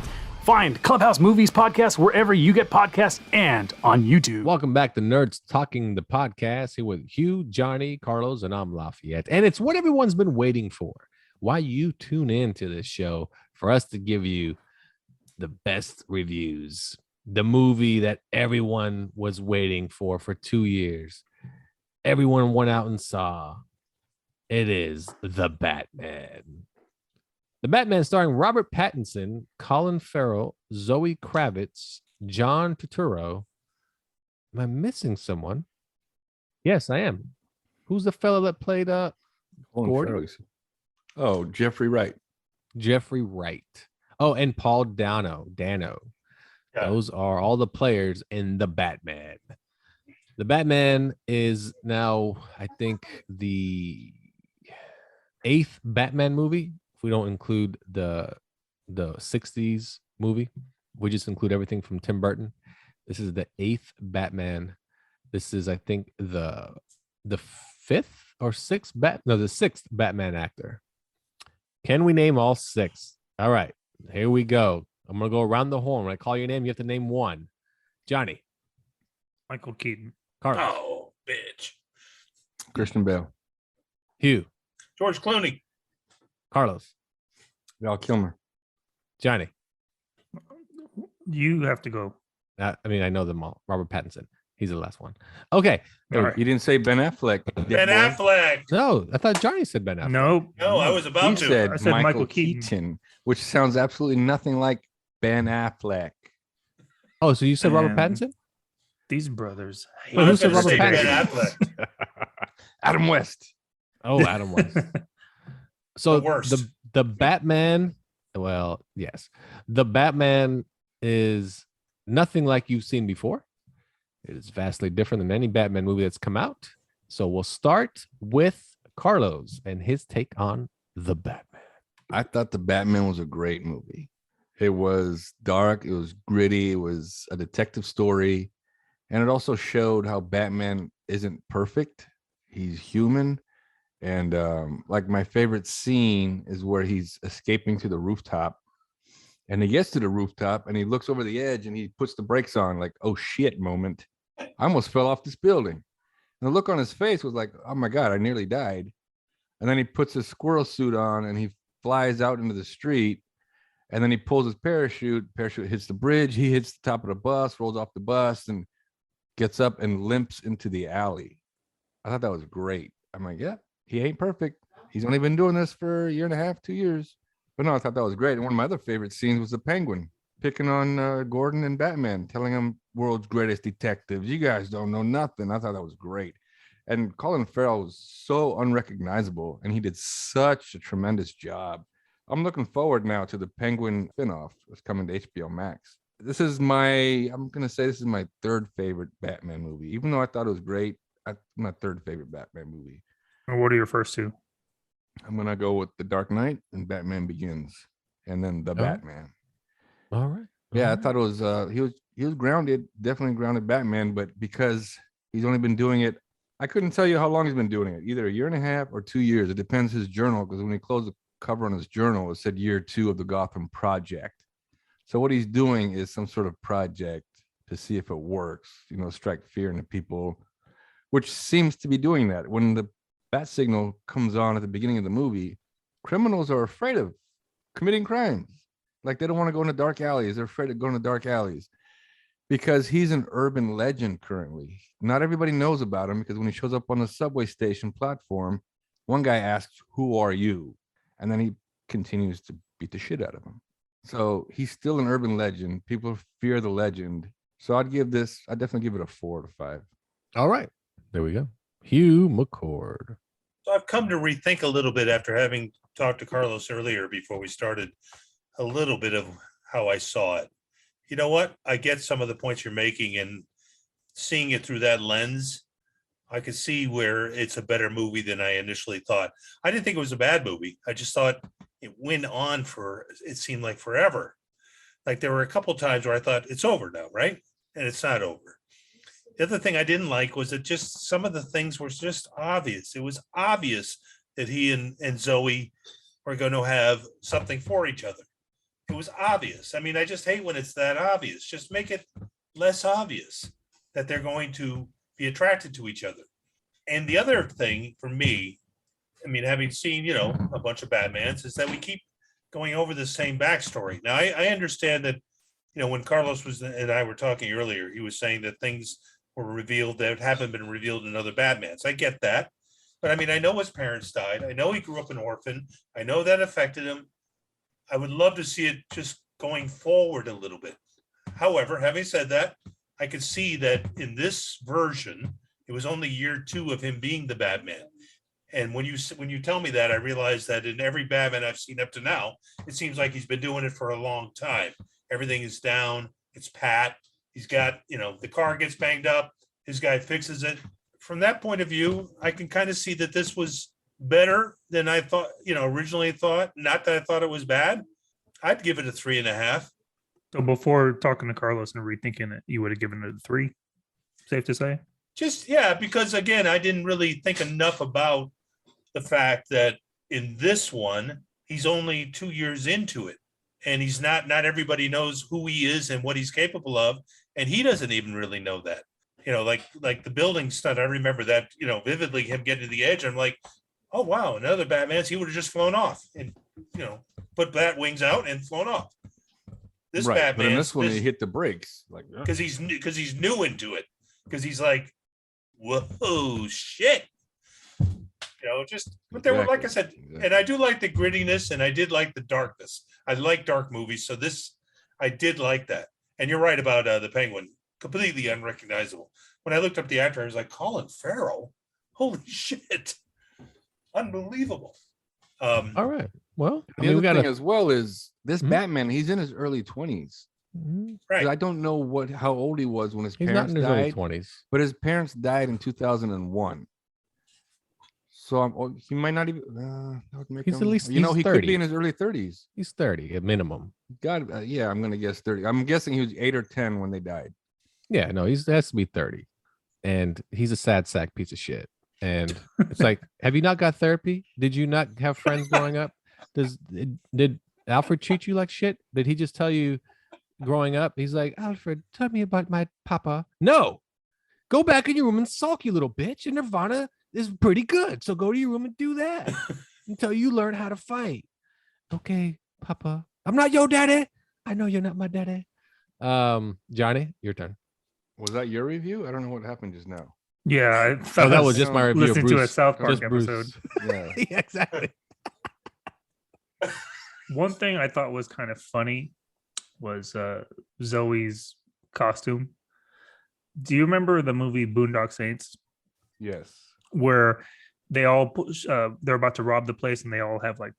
Find Clubhouse Movies Podcast wherever you get podcasts and on YouTube. Welcome back to Nerds Talking the Podcast, here with Hugh, Johnny, Carlos, and I'm Lafayette. And it's what everyone's been waiting for. Why you tune in to this show, for us to give you the best reviews. The movie that everyone was waiting for 2 years. Everyone went out and saw. It is The Batman. The Batman, starring Robert Pattinson, Colin Farrell, Zoe Kravitz, John Turturro. Am I missing someone? Yes, I am. Who's the fellow that played Colin Gordon? Farrell. Oh, Jeffrey Wright. Jeffrey Wright. Oh, and Paul Dano. Yeah. Those are all the players in the Batman. The Batman is now, I think, the 8th Batman movie. If we don't include the 60s movie, we just include everything from Tim Burton. This is the 8th Batman. This is, I think, the 5th or 6th the 6th Batman actor. Can we name all 6? All right, here we go. I'm gonna go around the horn. When I call your name, you have to name one. Johnny. Michael Keaton. Carlos. Oh, bitch. Christian Bale. Hugh. George Clooney. Carlos. Val Kilmer. Johnny. You have to go. I mean, I know them all. Robert Pattinson. He's the last one. Okay. All right. You didn't say Ben Affleck. Ben Affleck. No, I thought Johnny said Ben Affleck. Nope. No, I was about He to. said, I said Michael, Michael Keaton. Keaton. Which sounds absolutely nothing like Ben Affleck. Oh, so you said Robert Man. Pattinson? These brothers. hate Well, who each said other. Robert Ben Pattinson? Affleck. Adam West. Oh, Adam West. So The worst. the Batman, well, yes. The Batman is nothing like you've seen before. It is vastly different than any Batman movie that's come out. So we'll start with Carlos and his take on the Batman. I thought the Batman was a great movie. It was dark, it was gritty, it was a detective story, and it also showed how Batman isn't perfect. He's human. And like my favorite scene is where he's escaping to the rooftop, and he gets to the rooftop and he looks over the edge and he puts the brakes on, like, oh shit moment. I almost fell off this building. And the look on his face was like, oh my God, I nearly died. And then he puts his squirrel suit on and he flies out into the street. And then he pulls his parachute hits the bridge. He hits the top of the bus, rolls off the bus, and gets up and limps into the alley. I thought that was great. I'm like, yeah, he ain't perfect. He's only been doing this for a year and a half, 2 years. But no, I thought that was great. And one of my other favorite scenes was the Penguin picking on Gordon and Batman, telling him world's greatest detectives. You guys don't know nothing. I thought that was great. And Colin Farrell was so unrecognizable, and he did such a tremendous job. I'm looking forward now to the Penguin spinoff that's coming to HBO Max. I'm going to say this is my 3rd favorite Batman movie. Even though I thought it was great, my 3rd favorite Batman movie. And what are your first 2? I'm going to go with The Dark Knight and Batman Begins, and then The Batman. All right. Yeah, I thought it was, he was grounded, definitely grounded Batman, but because he's only been doing it, I couldn't tell you how long he's been doing it, either a year and a half or 2 years. It depends his journal, because when he closed the cover on his journal, it said year 2 of the Gotham Project. So what he's doing is some sort of project to see if it works, strike fear into people, which seems to be doing that. When the bat signal comes on at the beginning of the movie, criminals are afraid of committing crimes. Like, they don't want to go into dark alleys. They're afraid of going to dark alleys because he's an urban legend currently. Not everybody knows about him, because when he shows up on the subway station platform, one guy asks, "Who are you?" And then he continues to beat the shit out of him. So he's still an urban legend. People fear the legend. So I'd definitely give it a 4 out of 5. All right. There we go. Hugh McCord. So I've come to rethink a little bit after having talked to Carlos earlier before we started, a little bit of how I saw it. You know what? I get some of the points you're making, and seeing it through that lens, I could see where it's a better movie than I initially thought. I didn't think it was a bad movie. I just thought it went on it seemed like forever. Like, there were a couple times where I thought it's over now, right? And it's not over. The other thing I didn't like was that just some of the things were just obvious. It was obvious that he and Zoe are going to have something for each other. It was obvious. I mean, I just hate when it's that obvious. Just make it less obvious that they're going to be attracted to each other. And the other thing for me, I mean, having seen, a bunch of Batmans, is that we keep going over the same backstory. Now, I understand that, when Carlos and I were talking earlier, he was saying that things were revealed that haven't been revealed in other Batmans. I get that. But I mean, I know his parents died. I know he grew up an orphan. I know that affected him. I would love to see it just going forward a little bit. However, having said that, I could see that in this version, It was only year 2 of him being the Batman. And when you tell me that, I realize that in every Batman I've seen up to now, it seems like he's been doing it for a long time. Everything is down. It's pat. He's got, the car gets banged up. His guy fixes it. From that point of view, I can kind of see that this was better than I thought, originally thought. Not that I thought it was bad. I'd give it a 3.5. So before talking to Carlos and rethinking it, you would have given it a 3. Safe to say? Because again, I didn't really think enough about the fact that in this one, he's only 2 years into it. And he's not everybody knows who he is and what he's capable of. And he doesn't even really know that. Like the building stunt, I remember that, vividly, him getting to the edge. I'm like, oh, wow, another Batman's, he would have just flown off and, put bat wings out and flown off. This right, Batman, but in this one, he hit the brakes. Because he's new into it. Because he's like, whoa, shit. But there were, like I said, and I do like the grittiness and I did like the darkness. I like dark movies. So I did like that. And you're right about the Penguin, completely unrecognizable. When I looked up the actor, I was like, Colin Farrell? Holy shit. Unbelievable. All right. Well, the other thing as well is this Batman, he's in his early 20s. Right. I don't know how old he was when his He's parents not in his died. early 20s. But his parents died in 2001. So he might not even. That would make He's him, at least, he 30. could be in his early 30s. He's 30 at minimum. Yeah, I'm gonna guess 30. I'm guessing he was 8 or 10 when they died. Yeah, no, he has to be 30, and he's a sad sack piece of shit. And it's like, have you not got therapy? Did you not have friends growing up? Did Alfred treat you like shit? Did he just tell you growing up? He's like, Alfred, tell me about my papa. No, go back in your room and sulk, you little bitch. And Nirvana is pretty good, so go to your room and do that until you learn how to fight. Okay, Papa. I'm not your daddy. I know you're not my daddy. Johnny, your turn. Was that your review? I don't know what happened just now. Yeah, I thought that was just my review. Listening to a South Park episode. Yeah. Yeah, exactly. One thing I thought was kind of funny was Zoe's costume. Do you remember the movie Boondock Saints? Yes. Where they all they're about to rob the place and they all have like,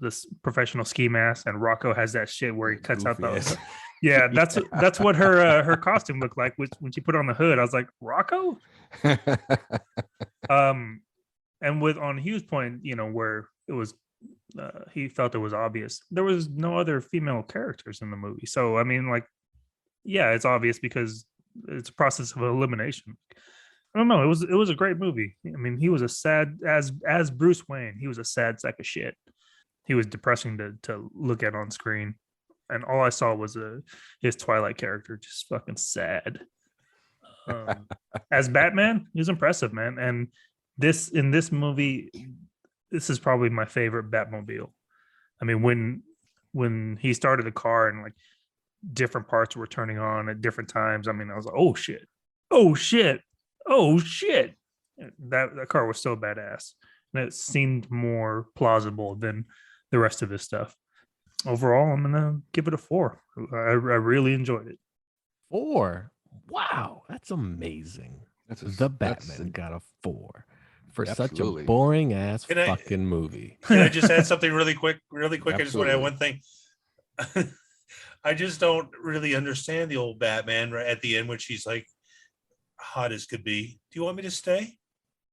this professional ski mask, and Rocco has that shit where he cuts out the yeah, that's what her costume looked like when she put on the hood. I was like, Rocco? And with on Hugh's point, where it was he felt it was obvious, there was no other female characters in the movie. So I mean, like, yeah, it's obvious because it's a process of elimination. I don't know. It was a great movie. I mean, he was a sad as Bruce Wayne. He was a sad sack of shit. He was depressing to look at on screen, and all I saw was his Twilight character, just fucking sad. As Batman, he was impressive, man. And in this movie, this is probably my favorite Batmobile. I mean, when he started the car and like different parts were turning on at different times, I mean, I was like, oh shit. That car was so badass, and it seemed more plausible than the rest of his stuff. Overall, I'm gonna give it a 4. I really enjoyed it. 4. Wow, that's amazing. The Batman got a 4 for such a boring ass fucking movie. Can I just add something really quick? I just want to add one thing. I just don't really understand the old Batman right at the end when she's like hot as could be. Do you want me to stay?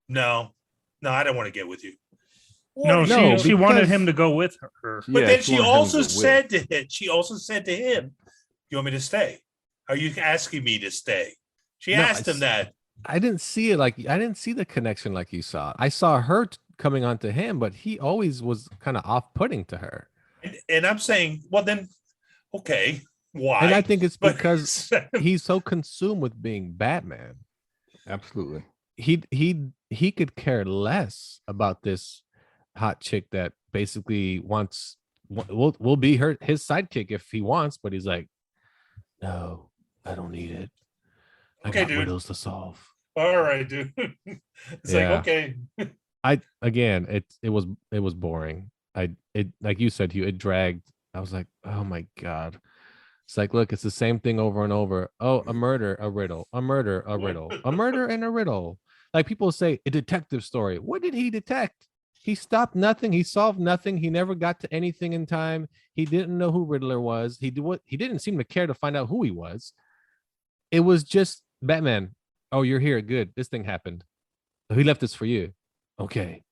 No, I don't want to get with you. No, she wanted him to go with her. But then she also said to him, you want me to stay? Are you asking me to stay? She asked him that. I didn't see it I didn't see the connection like you saw. I saw her coming on to him, but he always was kind of off-putting to her. And I'm saying, well then, okay, why? And I think it's because he's so consumed with being Batman. Absolutely. He could care less about this hot chick that basically will be his sidekick if he wants, but he's like, no, I don't need it. I got riddles to solve. All right, dude. It's like, okay. It was boring. It like you said, Hugh, it dragged. I was like, oh my God. It's like, look, it's the same thing over and over. Oh, a murder, a riddle, a murder, a riddle, a murder and a riddle. Like people say, a detective story. What did he detect? He stopped nothing. He solved nothing. He never got to anything in time. He didn't know who Riddler was. He didn't seem to care to find out who he was. It was just Batman. Oh, you're here. Good. This thing happened. He left this for you. Okay.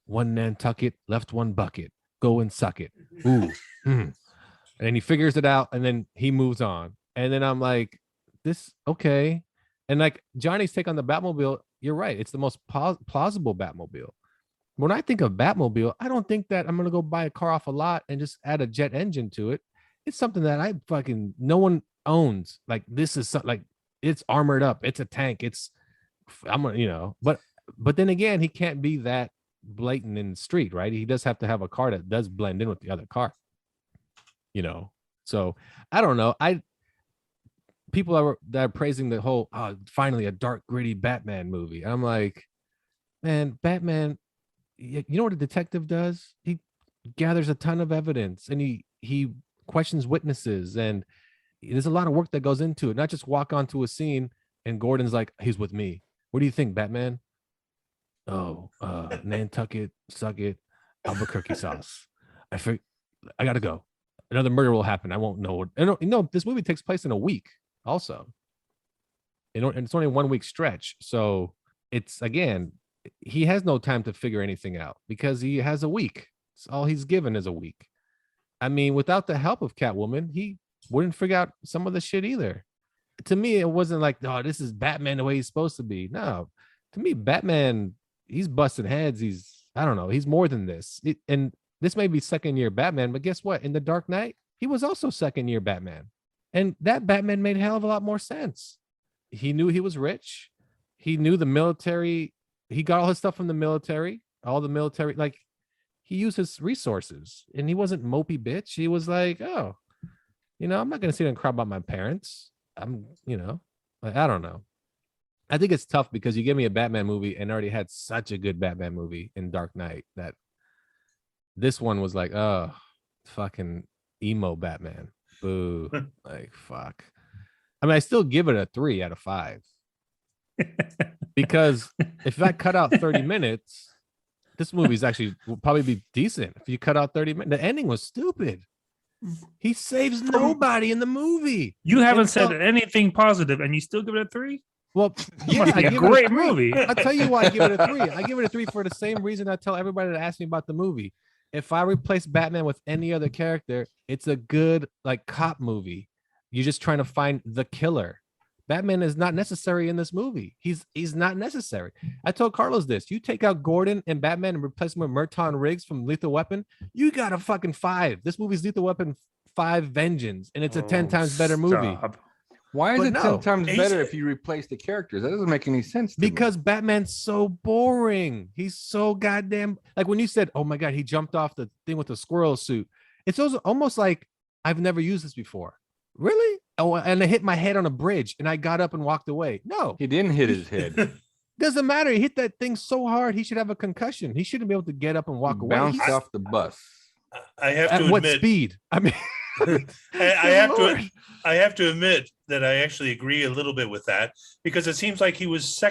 One Nantucket left one bucket. Go and suck it. Ooh. And then he figures it out and then he moves on. And then I'm like, this, okay. And like Johnny's take on the Batmobile, you're right. It's the most plausible Batmobile. When I think of Batmobile, I don't think that I'm going to go buy a car off a lot and just add a jet engine to it. It's something that no one owns. Like this is like, it's armored up. It's a tank. But then again, he can't be that blatant in the street, right? He does have to have a car that does blend in with the other car, So I don't know. People that are praising the whole, finally a dark, gritty Batman movie. I'm like, man, Batman, you know what a detective does? He gathers a ton of evidence and he questions witnesses, and there's a lot of work that goes into it. Not just walk onto a scene and Gordon's like, he's with me. What do you think, Batman? Oh, Nantucket, suck it, Albuquerque sauce. I gotta go. Another murder will happen. I won't know. This movie takes place in a week also. And it's only a 1 week stretch. So it's, again, he has no time to figure anything out because he has a week. It's all he's given is a week. I mean, without the help of Catwoman, he wouldn't figure out some of the shit either. To me, it wasn't like, no, this is Batman the way he's supposed to be. No, to me, Batman, he's busting heads. I don't know. He's more than this. And this may be second year Batman, but guess what? In The Dark Knight, he was also second year Batman. And that Batman made a hell of a lot more sense. He knew he was rich. He knew the military. He got all his stuff from the military, like he used his resources, and he wasn't mopey bitch. He was like, oh, I'm not going to sit and cry about my parents. I don't know. I think it's tough because you give me a Batman movie and already had such a good Batman movie in Dark Knight that this one was like, oh, fucking emo Batman. Boo. Like, fuck. I mean, I still give it a 3 out of 5 because if I cut out 30 minutes, this movie's actually will probably be decent. If you cut out 30 minutes, the ending was stupid. He saves nobody in the movie. You haven't said anything positive, and you still give it a 3? Well, yeah, I give a great movie. I'll tell you why I give it a 3. I give it a 3 for the same reason I tell everybody that asks me about the movie. If I replace Batman with any other character, it's a good like cop movie. You're just trying to find the killer. Batman is not necessary in this movie. He's not necessary. I told Carlos this. You take out Gordon and Batman and replace him with Merton Riggs from Lethal Weapon, you got a fucking 5. This movie's Lethal Weapon 5 Vengeance, and it's a 10 times better movie. Why is it 10 times better if you replace the characters? That doesn't make any sense to because me. Batman's so boring. He's so goddamn, like when you said, oh my God, he jumped off the thing with the squirrel suit. It's also almost like I've never used this before. Really? Oh, and I hit my head on a bridge and I got up and walked away. No. He didn't hit his head. Doesn't matter. He hit that thing so hard. He should have a concussion. He shouldn't be able to get up and walk away. Bounced off the bus. I have to admit. At what speed? I mean, I have to admit that I actually agree a little bit with that because it seems like he was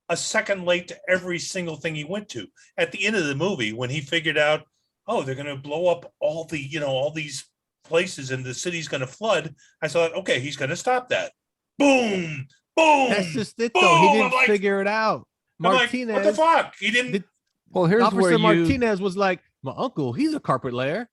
a second late to every single thing he went to. At the end of the movie, when he figured out, oh, they're going to blow up all these places and the city's going to flood, I thought, okay, he's going to stop that. Boom, boom. That's just it, boom. though. He didn't figure it out. Martinez, what the fuck? He didn't. Well, here's Officer where Martinez was like, my uncle, he's a carpet layer.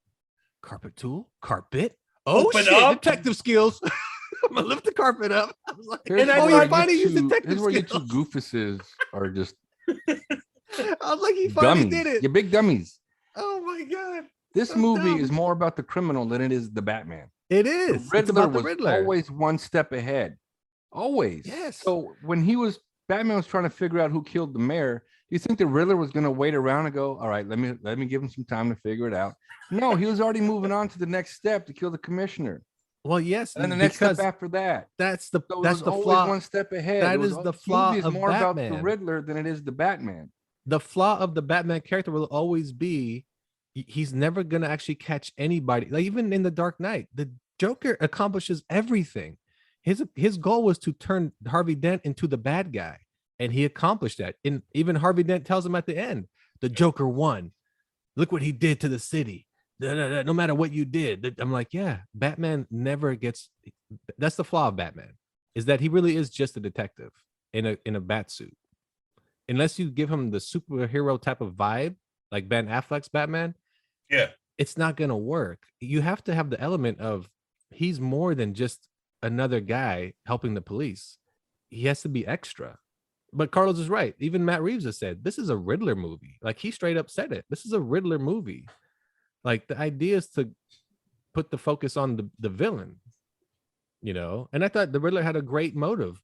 Carpet tool, carpet. Oh, Open shit, up. detective skills. I'm going to lift the carpet up. I was like, Here's I finally used detective here's where you skills. two goofuses are just I was like, he finally dummies. did it. You big dummies. Oh, my God. This So movie dumb. is more about the criminal than it is the Batman. It The is. It's Riddler about the was Riddler. always one step ahead. Always. Yes. So when Batman was trying to figure out who killed the mayor, do you think the Riddler was going to wait around and go, all right, let me give him some time to figure it out? No, he was already moving on to the next step to kill the commissioner. Well, yes. And then the next step because after that. that's the So it that's was the always flaw. one step ahead. That It was is the this flaw movie is of more about the Batman. Riddler than it is the Batman. The flaw of the Batman character will always be he's never going to actually catch anybody. Like even in the Dark Knight, the Joker accomplishes everything. His goal was to turn Harvey Dent into the bad guy. and he accomplished that. And even Harvey Dent tells him at the end, the Joker won. Look what he did to the city. No matter what you did. I'm like, yeah, Batman never gets. That's the flaw of Batman, is that he really is just a detective in a bat suit. Unless you give him the superhero type of vibe, like Ben Affleck's Batman, Yeah. it's not gonna work. You have to have the element of he's more than just another guy helping the police. He has to be extra. But Carlos is right. Even Matt Reeves has said this is a Riddler movie. Like he straight up said it. This is a Riddler movie. Like the idea is to put the focus on the villain, you know. And I thought the Riddler had a great motive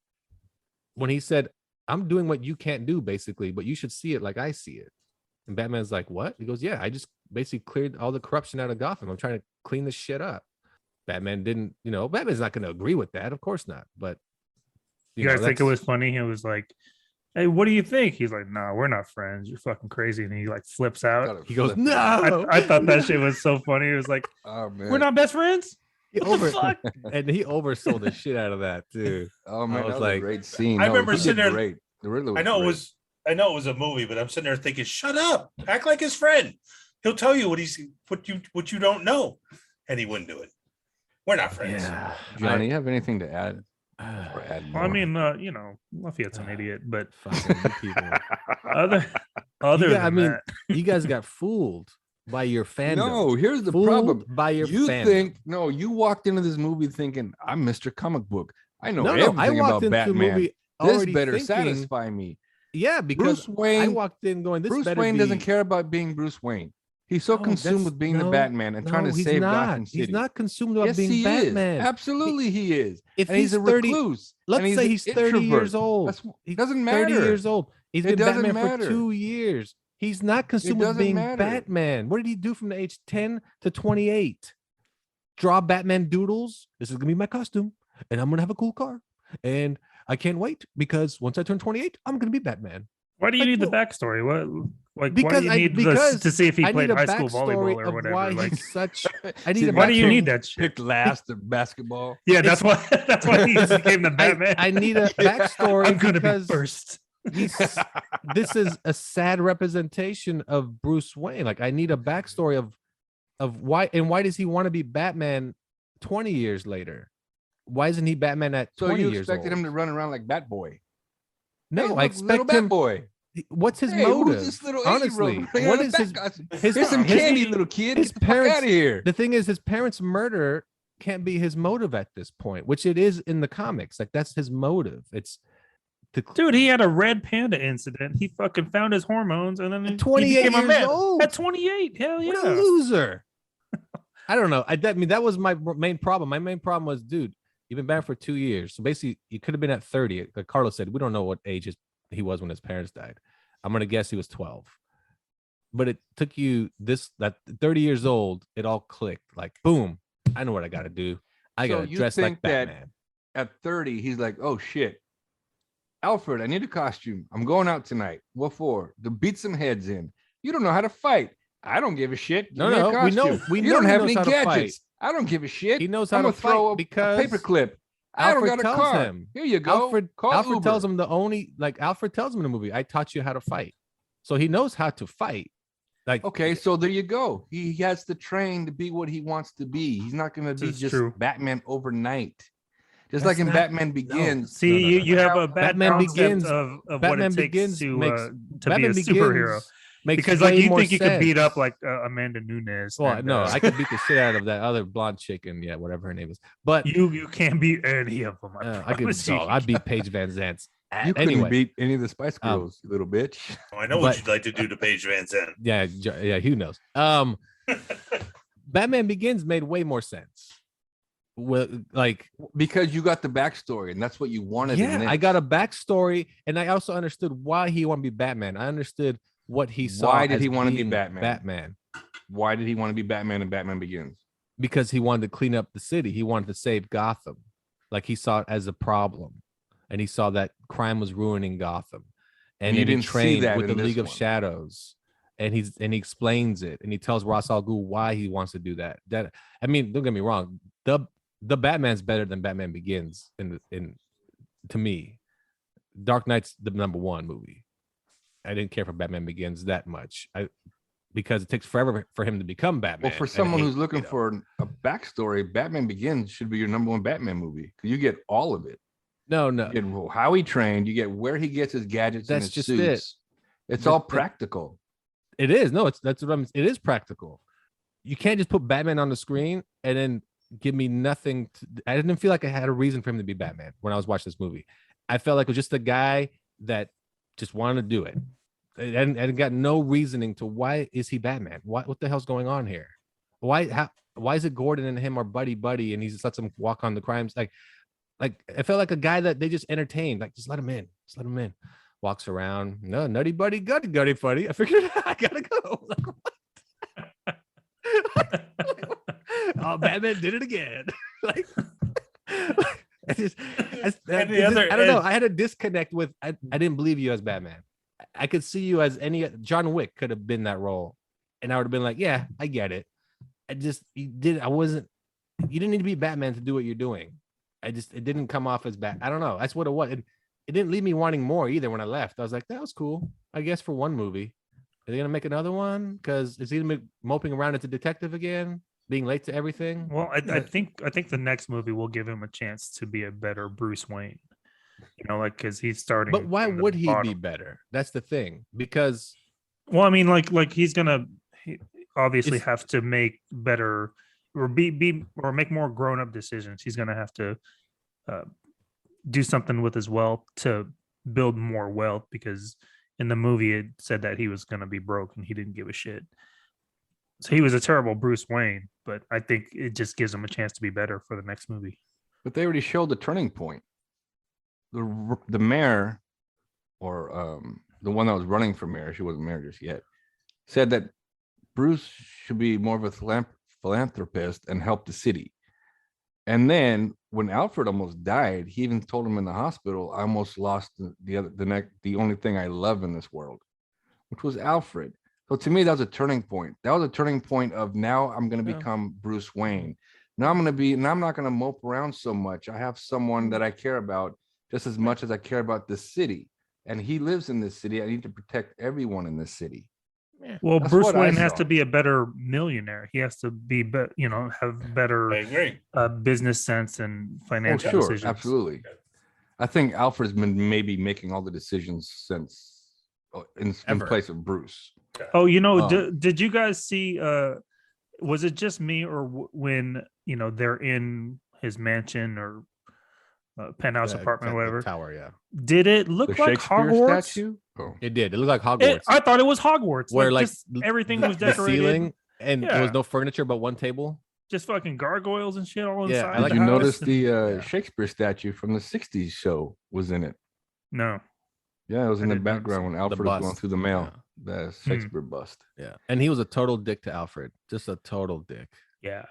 when he said, "I'm doing what you can't do, basically, but you should see it like I see it." And Batman's like, "What?" He goes, "Yeah, I just basically cleared all the corruption out of Gotham. I'm trying to clean this shit up." Batman didn't, you know, Batman's not going to agree with that, of course not. But you guys think it was funny? He was like, "Hey, what do you think?" He's like, "No, we're not friends. You're fucking crazy." And he like flips out. He goes, "No." I thought that shit was so funny. It was like, Oh man, "We're not best friends." And he oversold the shit out of that too. Oh man, I was that was like, a great scene. I No, remember he did sitting there- great. The Riddler I know great. I know it was a movie, but I'm sitting there thinking, shut up, act like his friend. He'll tell you what you don't know, and he wouldn't do it. We're not friends. Yeah, Johnny, you have anything to add? Or add Well, I more? mean, you know, Lafayette's an idiot, but fucking you people. other Yeah, than that, you guys got fooled by your fandom. No, here's the Fooled problem. by your You fandom. you walked into this movie thinking I'm Mr. Comic Book. I know No, everything I walked about into Batman. the movie This already better thinking, satisfy me. yeah, because Bruce Wayne, I walked in going, this Bruce better Wayne be. doesn't care about being Bruce Wayne. He's so No, consumed that's- with being the no, Batman and trying to he's save not. Gotham City. He's not consumed about Yes, being he Batman. is. Absolutely, he is. If And he's a 30, recluse. let's and he's say an he's 30 years introvert. old. That's, He's doesn't 30 matter. years old. He's It been doesn't Batman matter. for 2 years. He's not consumed with doesn't being matter. Batman. What did he do from the age 10 to 28? Draw Batman doodles. This is gonna be my costume, and I'm gonna have a cool car. And I can't wait because once I turn 28, I'm gonna be Batman. why do you Like, need the well, backstory? What, like, Because why do you need to see if he I played need a high school volleyball backstory or of whatever? why Like, he's such. I See, need a why do you backstory- need that shit? Picked last in basketball. Yeah, that's why. That's why he became the Batman. I need a backstory I'm gonna be because first. this is a sad representation of Bruce Wayne. Like I need a backstory of why and why does he want to be Batman 20 years later? Why isn't he Batman at So 20 you years expected old? him to run around like Batboy? No, Hey, I look, little expect him. Batboy. What's his Hey, who's motive? this little Honestly, 8-year-old? what is his? Here's some candy, little kid. his Get the fuck parents- out of here. The thing is, his parents' murder can't be his motive at this point, which it is in the comics. Like that's his motive. It's to Dude, he had a red panda incident. He fucking found his hormones and then he 28 became a years man. old. At 28, hell What yeah. a loser. I don't know. I mean, that was my main problem. My main problem was, dude, you've been banned for 2 years. So basically, you could have been at 30. Like Carlos said, we don't know what age he was when his parents died. I'm going to guess he was 12. But it took you that 30 years old, it all clicked. Like, boom, I know what I got to do. I So got to you dress like think that- Batman. At 30, he's like, oh shit. Alfred, I need a costume. I'm going out tonight. What for? To beat some heads in. You don't know how to fight. I don't give a shit. Give No, me a no, we know- costume. we You know don't he have knows any how to fight. gadgets. I don't give a shit. He knows how I'm to gonna throw fight a because paperclip. I don't Alfred got a tells car. him. Here you go. Alfred Call Uber. tells him Alfred tells him in the movie, I taught you how to fight. So he knows how to fight. Like, Okay, so there you go. He has to train to be what he wants to be. He's not going to be This is just true. Batman overnight. Just That's like in not- Batman Begins. See, No, no, you no. have a bad Batman concept Begins- of what Batman it takes Begins to makes be Batman a superhero. Begins makes Because like way you more think you could beat sense. up like Amanda Nunes. Well, and, no, I could beat the shit out of that other blonde chick and yeah, whatever her name is. But you can't beat any of them. I could. promise you. No, I'd beat Paige Van Zant. You couldn't Anyway, beat any of the Spice Girls, you little bitch. Oh, I know But- what you'd like to do to Paige Van Zandt. yeah, Hugh knows. Batman Begins made way more sense. Well, like Because you got the backstory, and that's what you wanted. in yeah, this. I got a backstory, and I also understood why he wanted to be Batman. I understood what he saw. Why did as he want to be being Batman? Batman, Why did he want to be Batman in Batman Begins? because he wanted to clean up the city. He wanted to save Gotham. Like he saw it as a problem, and he saw that crime was ruining Gotham. And You then he didn't see trained that with the in this League of one. Shadows, and he explains it, and he tells Ra's al Ghul why he wants to do that. That I mean, don't get me wrong, the Batman's better than Batman Begins in to me. Dark Knight's the number one movie. I didn't care for Batman Begins that much. Because it takes forever for him to become Batman. Well, for someone who's looking for a backstory, Batman Begins should be your number one Batman movie. You get all of it. No. You get how he trained. You get where he gets his gadgets. That's and his just suits. It's all practical. It is. No, that's what I'm. It is practical. You can't just put Batman on the screen and then give me nothing. I didn't feel like I had a reason for him to be Batman when I was watching this movie. I felt like it was just a guy that just wanted to do it. And got no reasoning to why is he Batman? What the hell's going on here? Why is it Gordon and him are buddy and he just lets him walk on the crimes? Like I felt like a guy that they just entertained. Like just let him in. Walks around. No, nutty buddy, gutty funny. I figured I gotta go. Oh, Batman did it again. I don't know. I had a disconnect with. I didn't believe you as Batman. I could see you as John Wick could have been that role, and I would have been like, yeah, I get it. You didn't need to be Batman to do what you're doing. It didn't come off as bad. I don't know. That's what it was. It didn't leave me wanting more either. When I left, I was like, that was cool. I guess for one movie, are they gonna make another one? Because is he gonna be moping around as a detective again, being late to everything? Well, I think the next movie will give him a chance to be a better Bruce Wayne. Because he's starting. But why would he be better? That's the thing. Because, well, I mean, he's gonna obviously have to make better or make more grown-up decisions. He's gonna have to do something with his wealth to build more wealth, because in the movie it said that he was gonna be broke and he didn't give a shit. So he was a terrible Bruce Wayne, but I think it just gives him a chance to be better for the next movie. But they already showed the turning point. The mayor, or the one that was running for mayor, she wasn't mayor just yet, said that Bruce should be more of a philanthropist and help the city. And then when Alfred almost died, he even told him in the hospital, "I almost lost the only thing I love in this world," which was Alfred. So to me, that was a turning point. That was a turning point of, now I'm going to become Bruce Wayne. Now I'm not going to mope around so much. I have someone that I care about just as much as I care about this city. And he lives in this city. I need to protect everyone in this city. Well, that's Bruce Wayne has to be a better millionaire. He has to be, have better business sense and financial decisions. Absolutely. I think Alfred's been maybe making all the decisions since in place of Bruce. Oh, did you guys see? Was it just me, or when they're in his mansion or penthouse apartment, or whatever tower? Yeah. Did it look like Hogwarts? Statue? Oh. It did. It looked like Hogwarts. I thought it was Hogwarts, where everything was decorated, the ceiling, and there was no furniture but one table. Just fucking gargoyles and shit all inside. I you noticed the Shakespeare statue from the '60s show was in it. No. Yeah, it was in the background when Alfred was going through the mail. Yeah. The Shakespeare bust. Yeah, and he was a total dick to Alfred. Just a total dick. Yeah.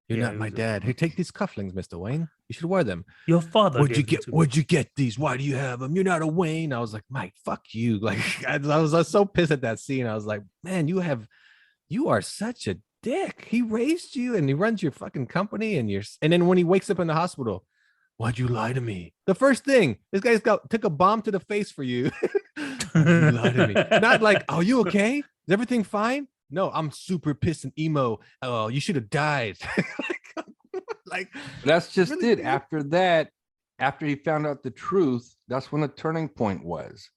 You're not my dad. Here, take these cufflinks, Mr. Wayne. You should wear them. Your father. Where'd you get these? Why do you have them? You're not a Wayne. I was like, Mike, fuck you. Like, I was so pissed at that scene. I was like, man, you are such a dick. He raised you and he runs your fucking company, and then when he wakes up in the hospital, why'd you lie to me? The first thing, this guy's took a bomb to the face for you. You lied to me. Not like, oh, you okay? Is everything fine? No, I'm super pissed and emo. Oh, you should have died. That's just really it. After that, after he found out the truth, that's when the turning point was.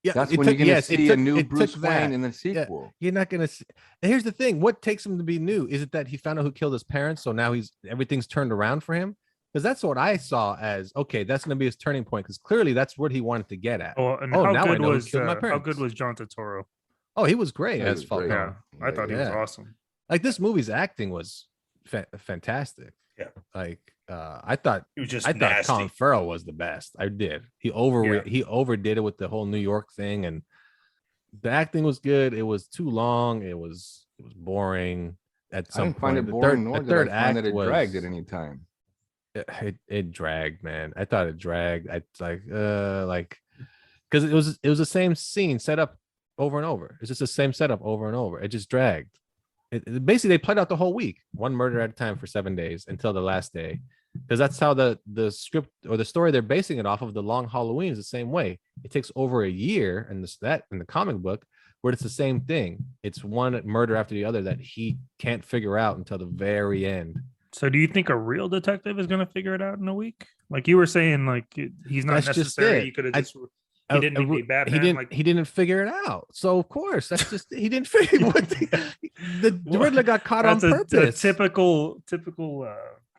Yeah, that's when you're going to see a new Bruce Wayne in the sequel. Yeah, you're not going to see. And here's the thing: what takes him to be new? Is it that he found out who killed his parents, so now everything's turned around for him? Because that's what I saw as, okay, that's going to be his turning point. Because clearly that's what he wanted to get at. How good was John Turturro? Oh, he was great as Falcone. Yeah, I thought he was awesome. Like, this movie's acting was fantastic. Yeah, I thought he was just I thought Colin Farrell was the best. I did. He overdid it with the whole New York thing, and the acting was good. It was too long. It was boring. At some point, find it boring. The third act that it dragged at any time. It dragged, man. I thought it dragged. Because it was the same scene set up over and over. It's just the same setup over and over. It just dragged. Basically, they played out the whole week, one murder at a time for 7 days until the last day. because that's how the script or the story they're basing it off of. The Long Halloween is the same way. It takes over a year, and that in the comic book, where it's the same thing. It's one murder after the other that he can't figure out until the very end. So do you think a real detective is going to figure it out in a week? Like you were saying, like he's not That's just necessary. it. You could have just. He didn't need to be Batman. He didn't figure it out. So of course, that's just he didn't figure what the Riddler got caught on purpose. A typical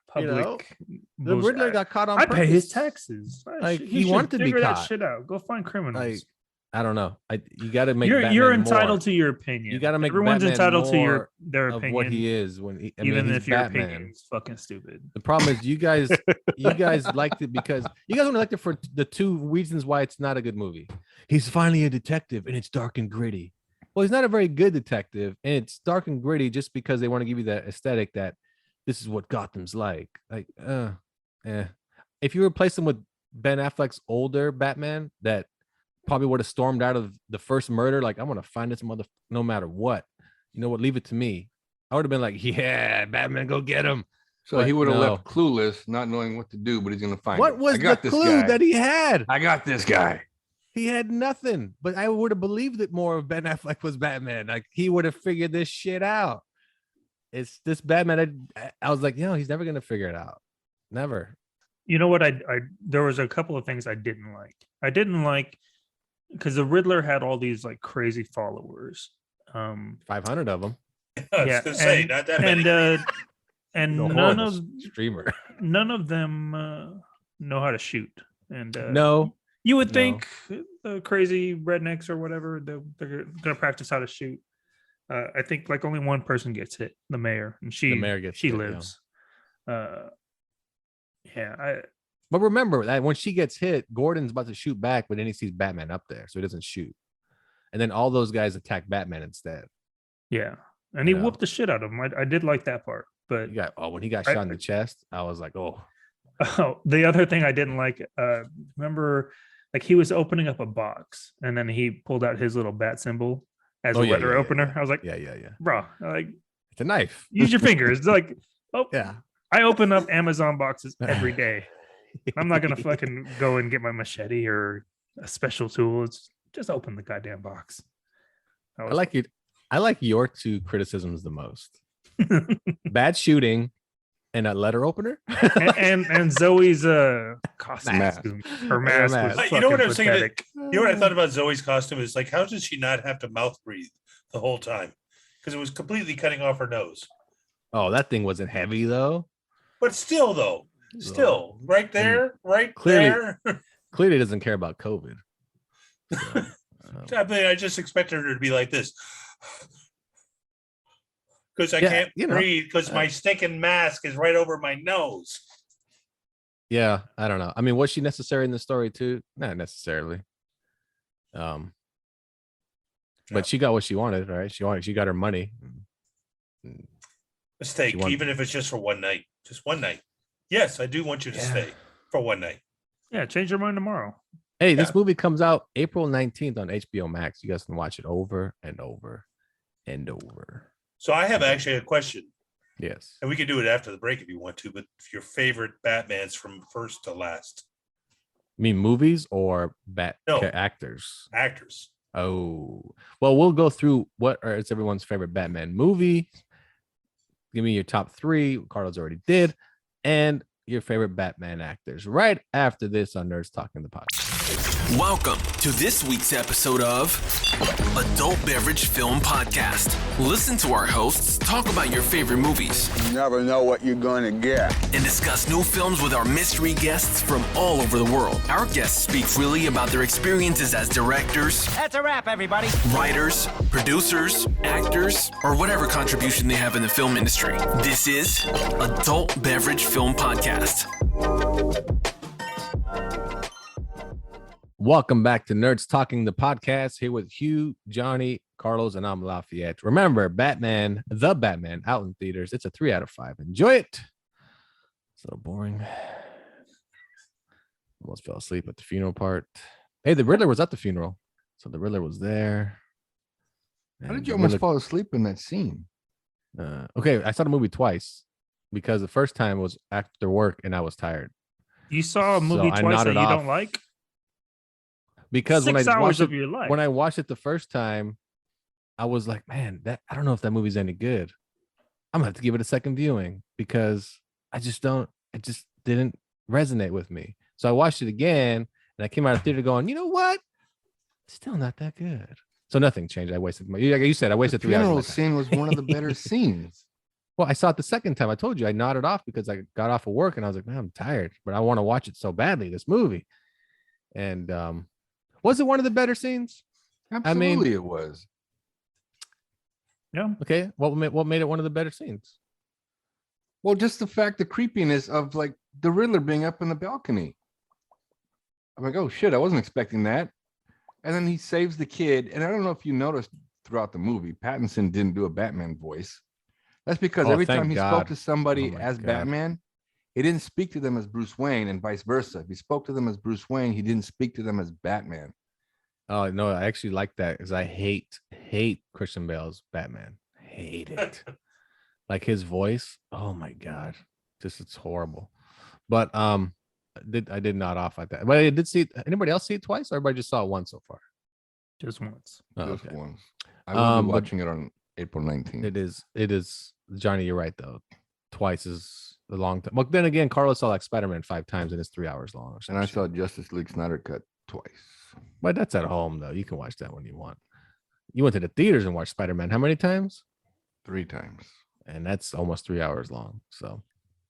public. The Riddler got caught on purpose. I pay his taxes. Like he wanted to be figure caught. that shit out. Go find criminals. Like I don't know. You got to make. You're entitled to your opinion. You got to make. Everyone's Batman entitled to more their of opinion. what he is when he, even if your Batman. opinion is fucking stupid. The problem is you guys liked it because you guys only liked it for the two reasons why it's not a good movie. He's finally a detective and it's dark and gritty. Well, he's not a very good detective and it's dark and gritty just because they want to give you that aesthetic that this is what Gotham's like. Like, if you replace him with Ben Affleck's older Batman, that probably would have stormed out of the first murder. Like, I'm gonna find this mother no matter what. You know what? Leave it to me. I would have been like, yeah, Batman, go get him. So he would have left clueless, not knowing what to do, but he's gonna find. What was the clue that he had? I got this guy. He had nothing, but I would have believed it more if Ben Affleck was Batman. Like he would have figured this shit out. It's this Batman. I was like, he's never gonna figure it out. Never. You know what? I there was a couple of things I didn't like. I didn't like because the Riddler had all these like crazy followers. 500 of them. I was gonna say, not that many. And none of them know how to shoot. And no. You would think the crazy rednecks or whatever, they're going to practice how to shoot. I think like only one person gets hit, the mayor, and she lives. But remember that when she gets hit, Gordon's about to shoot back, but then he sees Batman up there, so he doesn't shoot. And then all those guys attack Batman instead. Yeah, and he whooped the shit out of him. I did like that part, but when he got shot in the chest, I was like, oh. Oh, the other thing I didn't like, remember, like he was opening up a box and then he pulled out his little bat symbol as a letter opener. I was like, bro, like it's a knife. Use your fingers. Like, yeah. I open up Amazon boxes every day. I'm not gonna fucking go and get my machete or a special tool. It's just open the goddamn box. I like it. I like your two criticisms the most. Bad shooting. And a letter opener, and Zoe's costume, her mask was you know what I'm saying? You know what I thought about Zoe's costume is like, how does she not have to mouth breathe the whole time? Because it was completely cutting off her nose. Oh, that thing wasn't heavy though. But still, right there, clearly doesn't care about COVID. So, I mean, I just expected her to be like this. Because I can't breathe because my stinking mask is right over my nose. Yeah, I don't know. I mean, was she necessary in the story too? Not necessarily. But she got what she wanted, right? She got her money. Mistake, even if it's just for one night. Just one night. Yes, I do want you to stay for one night. Yeah, change your mind tomorrow. Hey, this movie comes out April 19th on HBO Max. You guys can watch it over and over and over. So I have actually a question. Yes. And we can do it after the break if you want to, but your favorite Batmans from first to last. You mean movies or actors? Actors. Oh. Well, we'll go through what is everyone's favorite Batman movie. Give me your top 3. Carlos already did. And your favorite Batman actors right after this on Nerds Talking the Podcast. Welcome to this week's episode of Adult Beverage Film Podcast. Listen to our hosts talk about your favorite movies. You never know what you're going to get. And discuss new films with our mystery guests from all over the world. Our guests speak freely about their experiences as directors. That's a wrap, everybody. Writers, producers, actors, or whatever contribution they have in the film industry. This is Adult Beverage Film Podcast. Welcome back to Nerds Talking the Podcast, here with Hugh, Johnny, Carlos, and I'm Lafayette. Remember, The Batman, out in theaters. It's a 3 out of 5. Enjoy it. It's a little boring. Almost fell asleep at the funeral part. Hey, the Riddler was at the funeral. So the Riddler was there. How did you almost fall asleep in that scene? Okay, I saw the movie twice. because the first time was after work and I was tired. You saw a So movie I twice that nodded you off. don't like? Because 6 when I hours watched of it, your life. when I watched it the first time, I was like, man, I don't know if that movie's any good. I'm gonna have to give it a second viewing because it just didn't resonate with me. So I watched it again and I came out of the theater going, you know what? Still not that good. So nothing changed. I wasted like you said, I wasted 3 hours. The funeral scene was one of the better scenes. Well, I saw it the second time. I told you I nodded off because I got off of work and I was like, man, I'm tired, but I want to watch it so badly, this movie. And was it one of the better scenes? Absolutely, it was. Yeah. Okay. What made it one of the better scenes? Well, just the fact, the creepiness of like the Riddler being up in the balcony. I'm like, oh shit, I wasn't expecting that. And then he saves the kid. And I don't know if you noticed throughout the movie, Pattinson didn't do a Batman voice. That's because every time he spoke to somebody as Batman, he didn't speak to them as Bruce Wayne and vice versa. If he spoke to them as Bruce Wayne, he didn't speak to them as Batman. Oh no, I actually like that because I hate Christian Bale's Batman. Hate it. Like his voice. Oh my god, it's horrible. But I did nod off at that. But I did see it. Anybody else see it twice? Or everybody just saw it once so far? Just once. Oh, Just okay. once. I will be watching it on April 19th. It is Johnny, you're right though. Twice is a long time. Well, then again, Carlos saw like Spider-Man 5 times and it's 3 hours long. And I saw Justice League Snyder Cut twice. But that's at home though. You can watch that when you want. You went to the theaters and watched Spider-Man how many times? 3 times. And that's almost 3 hours long. So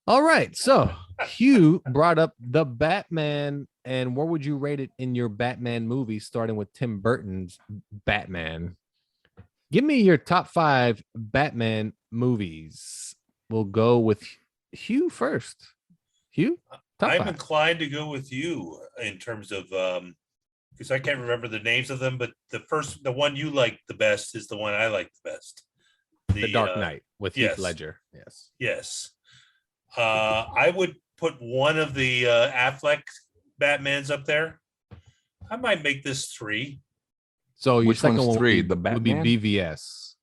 all right. So Hugh brought up the Batman, and where would you rate it in your Batman movie, starting with Tim Burton's Batman? Give me your top 5 Batman movies. We'll go with Hugh first. Hugh, top I'm 5. inclined to go with you in terms of because I can't remember the names of them, but the one you like the best is the one I like the best. The Dark Knight with yes. Heath Ledger. Yes. Yes. I would put one of the Affleck Batmans up there. I might make this 3. So your Which second one's one 3? would The be Batman? BVS.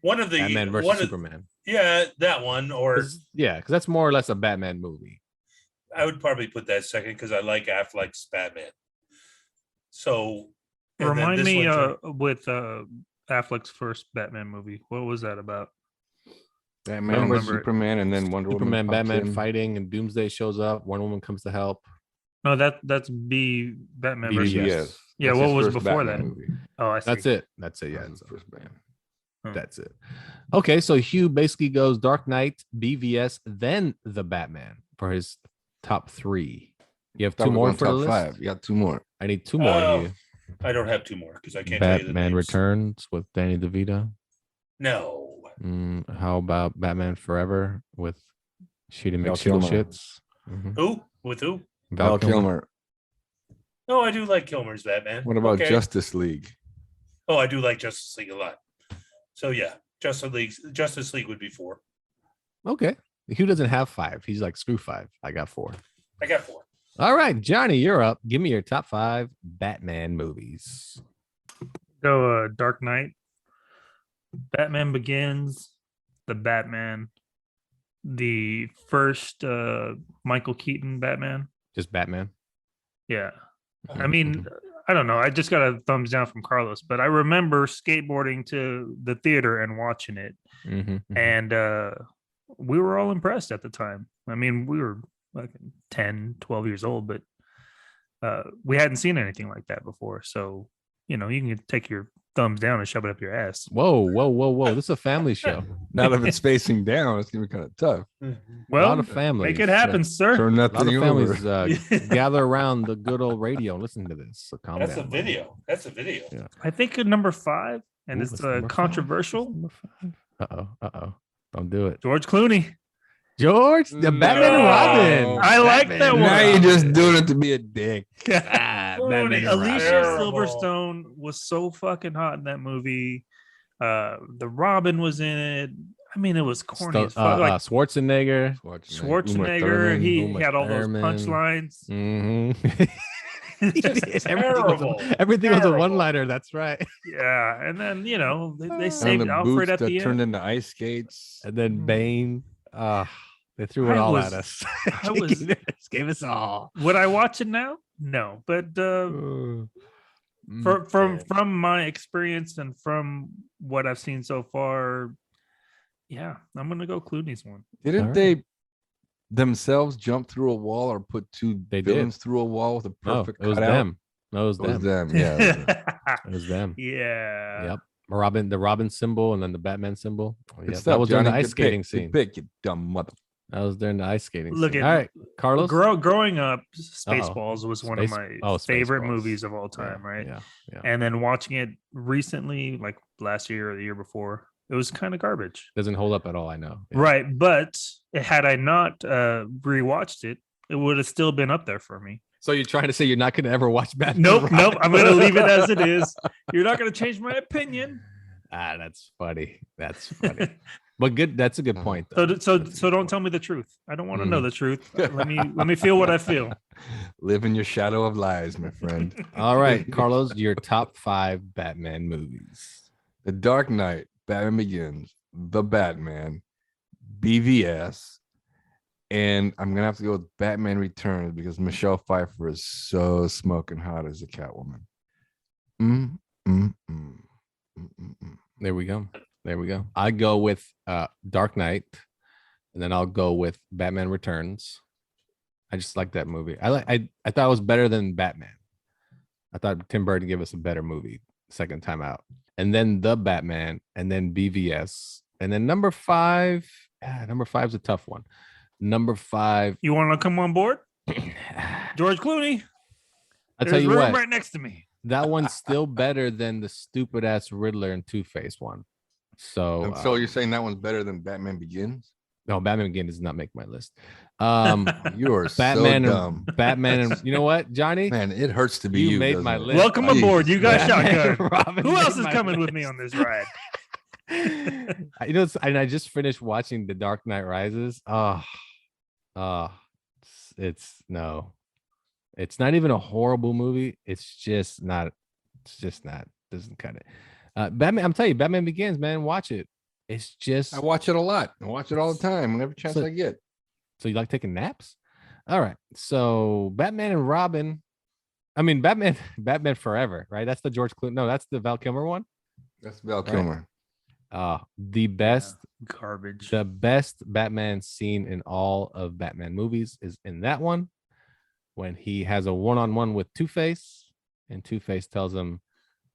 One of the Batman versus Superman. Yeah, that one. Or because that's more or less a Batman movie. I would probably put that second because I like Affleck's Batman. So remind me with Affleck's first Batman movie. What was that about? Batman versus Superman, and then Wonder Woman. Batman fighting, and Doomsday shows up. Wonder Woman comes to help. No, that's Batman versus. BVS. Yeah, That's what his was first before Batman that? movie. Oh, I see. That's it. Yeah, That's his first Batman. That's it. Okay, so Hugh basically goes Dark Knight, BVS, then the Batman for his top 3. You have 2 more for the list? 5. You got 2 more. I need 2 more. Hugh. I don't have 2 more because I can't tell you the Batman names. Returns with Danny DeVito. No. How about Batman Forever with Shitty Val McShittle Kilmer. Shits? Who? With who? Val Kilmer. No, I do like Kilmer's Batman. What about Okay. Justice League? Oh, I do like Justice League a lot. So yeah, Justice League would be 4. Okay. Hugh doesn't have 5. He's like, screw 5. I got 4. I got 4. All right, Johnny, you're up. Give me your top 5 Batman movies. Go Dark Knight, Batman Begins, the Batman, the first Michael Keaton Batman. Just Batman. Yeah. I mean, I don't know. I just got a thumbs down from Carlos, but I remember skateboarding to the theater and watching it. And we were all impressed at the time. I mean, we were like 10, 12 years old, but we hadn't seen anything like that before. So, you know, you can take your thumbs down and shove it up your ass. Whoa. This is a family show. Now that it's facing down, it's going to be kind of tough. Well, a lot of families. make it happen, sir. Turn that A lot of thing families over. gather around the good old radio and listen to this. So calm That's down. a video. That's a video. Yeah. I think number 5, and Ooh, it's what's number 5? controversial. Number 5. Uh-oh. Don't do it. George Clooney. George, the Batman and Robin. I like that one. Now you're just doing it to be a dick. Batman and Alicia Robin. Silverstone was so fucking hot in that movie. The Robin was in it. I mean, it was corny as fuck. Like Schwarzenegger. Schwarzenegger, he had all those punchlines. Everything was a one-liner. That's right. Yeah, and then you know they And saved the Alfred boots at that the turned end. into ice skates. And then Bane. They threw it all was- at us. I was- gave us all. Would I watch it now? No, but from my experience and from what I've seen so far, yeah, I'm gonna go Clooney's one. Didn't All they themselves jump through a wall or put two They did. villains through a wall with a No, perfect it was cutout? them. No, it was It was them. them. Yeah. it was them. It was them. Yeah. Yep. The Robin symbol and then the Batman symbol. Good Yep. stuff, That was during the Johnny. ice Good skating pick. Good scene. pick, you dumb mother. That was during the ice skating Look scene. at- All right, Carlos. Growing up, Spaceballs was one of Space- my favorite Spaceballs. movies of all time, Yeah, right? Yeah. Yeah. And then watching it recently, like last year or the year before, it was kind of garbage. Doesn't hold up at all. I know. Yeah. Right. But had I not rewatched it, it would have still been up there for me. So you're trying to say you're not going to ever watch Batman? Nope. and Nope. Robin? I'm going to leave it as it is. You're not going to change my opinion. That's funny. That's funny. But good. That's a good point. So, though. so don't tell me the truth. I don't want to know the truth. Let me feel what I feel. Live in your shadow of lies, my friend. All right, Carlos, your top 5 Batman movies. The Dark Knight, Batman Begins, The Batman, BVS, and I'm gonna have to go with Batman Returns because Michelle Pfeiffer is so smoking hot as a Catwoman. There we go. There we go. I go with Dark Knight, and then I'll go with Batman Returns. I just like that movie. I thought it was better than Batman. I thought Tim Burton gave us a better movie second time out. And then The Batman, and then BVS. And then number 5. Number 5 is a tough one. Number 5. You want to come on board? George Clooney. I'll tell There's you room what. right next to me. That one's still better than the stupid ass Riddler and Two-Face one. So, And so you're saying that one's better than Batman Begins? no, Batman Begins does not make my list. You are Batman so and dumb. Batman and you know what, Johnny? Man, it hurts to be You you. made doesn't my it? list. Welcome aboard. You got Batman shotgun. and Robin Who else made is my coming with me list. on this ride? You know, and I just finished watching The Dark Knight Rises. It's no, it's not even a horrible movie. It's just not. Doesn't cut it. Batman. I'm telling you, Batman Begins, man. Watch it. It's just. I watch it a lot. I watch it all the time. Whenever chance So- I get. So you like taking naps? All right. So Batman and Robin. I mean, Batman Forever, right? That's the George Clooney. No, that's the Val Kilmer one. That's Val Kilmer. The best, Garbage. the best Batman scene in all of Batman movies is in that one when he has a one-on-one with Two-Face, and Two-Face tells him,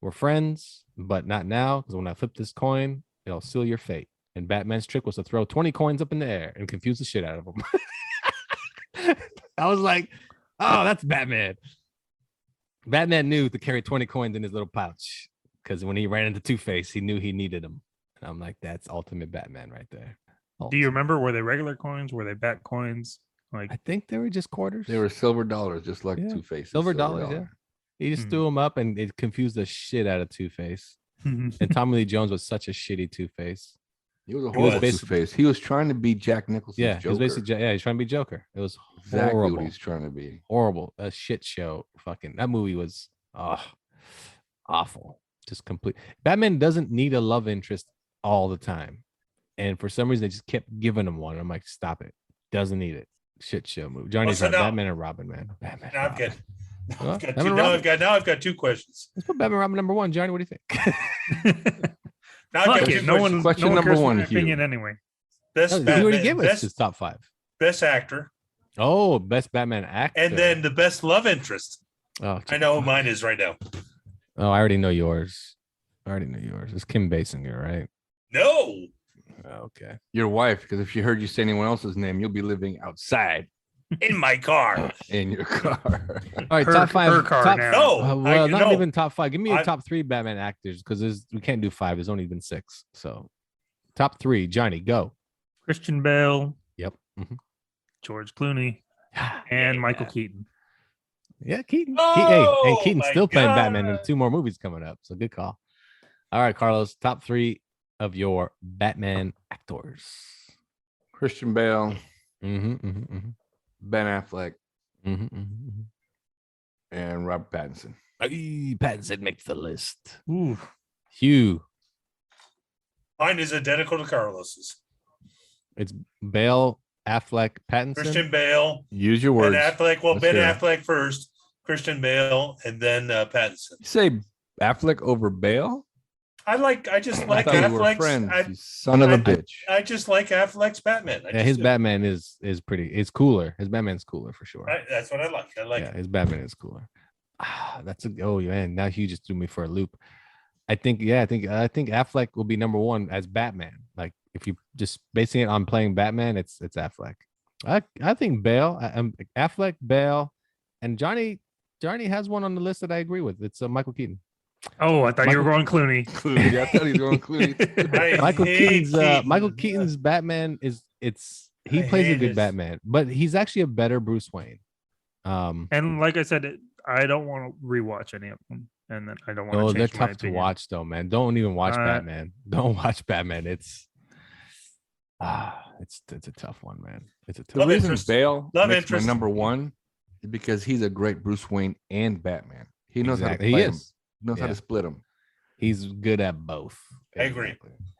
"We're friends, but not now, because when I flip this coin, it'll seal your fate." And Batman's trick was to throw 20 coins up in the air and confuse the shit out of him. I was like, oh, that's Batman. Batman knew to carry 20 coins in his little pouch because when he ran into Two-Face, he knew he needed them. And I'm like, that's ultimate Batman right there. Do you remember? Were they regular coins? Were they bat coins? Like I think they were just quarters. They were silver dollars, just like Yeah. Two-Face. Silver dollars, yeah. He just threw them up and it confused the shit out of Two-Face. And Tommy Lee Jones was such a shitty Two-Face. He was a was horrible basically- Two-Face. He was trying to be Jack Nicholson's Yeah, Joker. he was basically he's trying to be Joker. It was exactly horrible. what he's trying to be. Horrible. A shit show. Fucking that movie was awful. Just complete. Batman doesn't need a love interest all the time. And for some reason they just kept giving him one. I'm like, stop it. Doesn't need it. Shit show movie. Johnny's so right. now- Batman and Robin, man. Batman. Now I've Robin. got, Huh? I've got Batman two, and now Robin? I've got 2 questions. Let's put Batman and Robin number 1. Johnny, what do you think? Now I've got fuck 2 it. No questions. one. Question no one number cares for one, my Hugh. opinion anyway. Best You already Batman, gave us best, his top 5. best actor, Oh, best Batman actor. and then the best love interest. oh, I know who mine is right now. Oh, I already know yours. It's Kim Basinger, right? No. Okay. Your wife, because if she heard you say anyone else's name, you'll be living outside In my car. in your car. All right, Her- top 5. her car top, now. No. well, not no. even top 5. Give me your I- top 3 Batman actors because we can't do 5. There's only been 6. So, top 3. Johnny, go. Christian Bale, Yep. Mhm. George Clooney, and Michael Keaton. Yeah, Keaton. Oh, and Keaton's my still playing Batman in God. 2 more movies coming up. So good call. All right, Carlos. Top 3 of your Batman actors. Christian Bale, Mm-hmm. Ben Affleck, Mm-hmm. and Robert Pattinson. Pattinson makes the list. Ooh, Hugh. Mine is identical to Carlos's. It's Bale, Affleck, Pattinson. Christian Bale. Use your words. Ben Affleck. Well, Let's Ben hear it. Affleck first, Christian Bale, and then Pattinson. You say Affleck over Bale? I just like I thought we were Affleck's. friends, you son of a bitch. I just like Affleck's Batman. Yeah, his Batman is cooler. His Batman's cooler for sure. That's what I like. I like Yeah, it. his Batman is cooler. Man. Now Hugh just threw me for a loop. I think Affleck will be number one as Batman. Like if you just basing it on playing Batman, it's Affleck. I think Bale, Affleck, Bale, and Johnny has one on the list that I agree with. It's Michael Keaton. Oh, I thought you were going Clooney. Clooney. I thought he was going Clooney. Michael Keaton's Batman he plays a good Batman, but he's actually a better Bruce Wayne. And like I said, I don't want to rewatch any of them, and then I don't want to. Oh, they're change my tough to opinion. watch though, man. Don't even watch Batman. Don't watch Batman. It's a tough one, man. It's a tough. The reason Bale Love makes interest. my number one is because he's a great Bruce Wayne and Batman. He knows how to Exactly. play He them. is. He knows how to split them. He's good at both. I agree.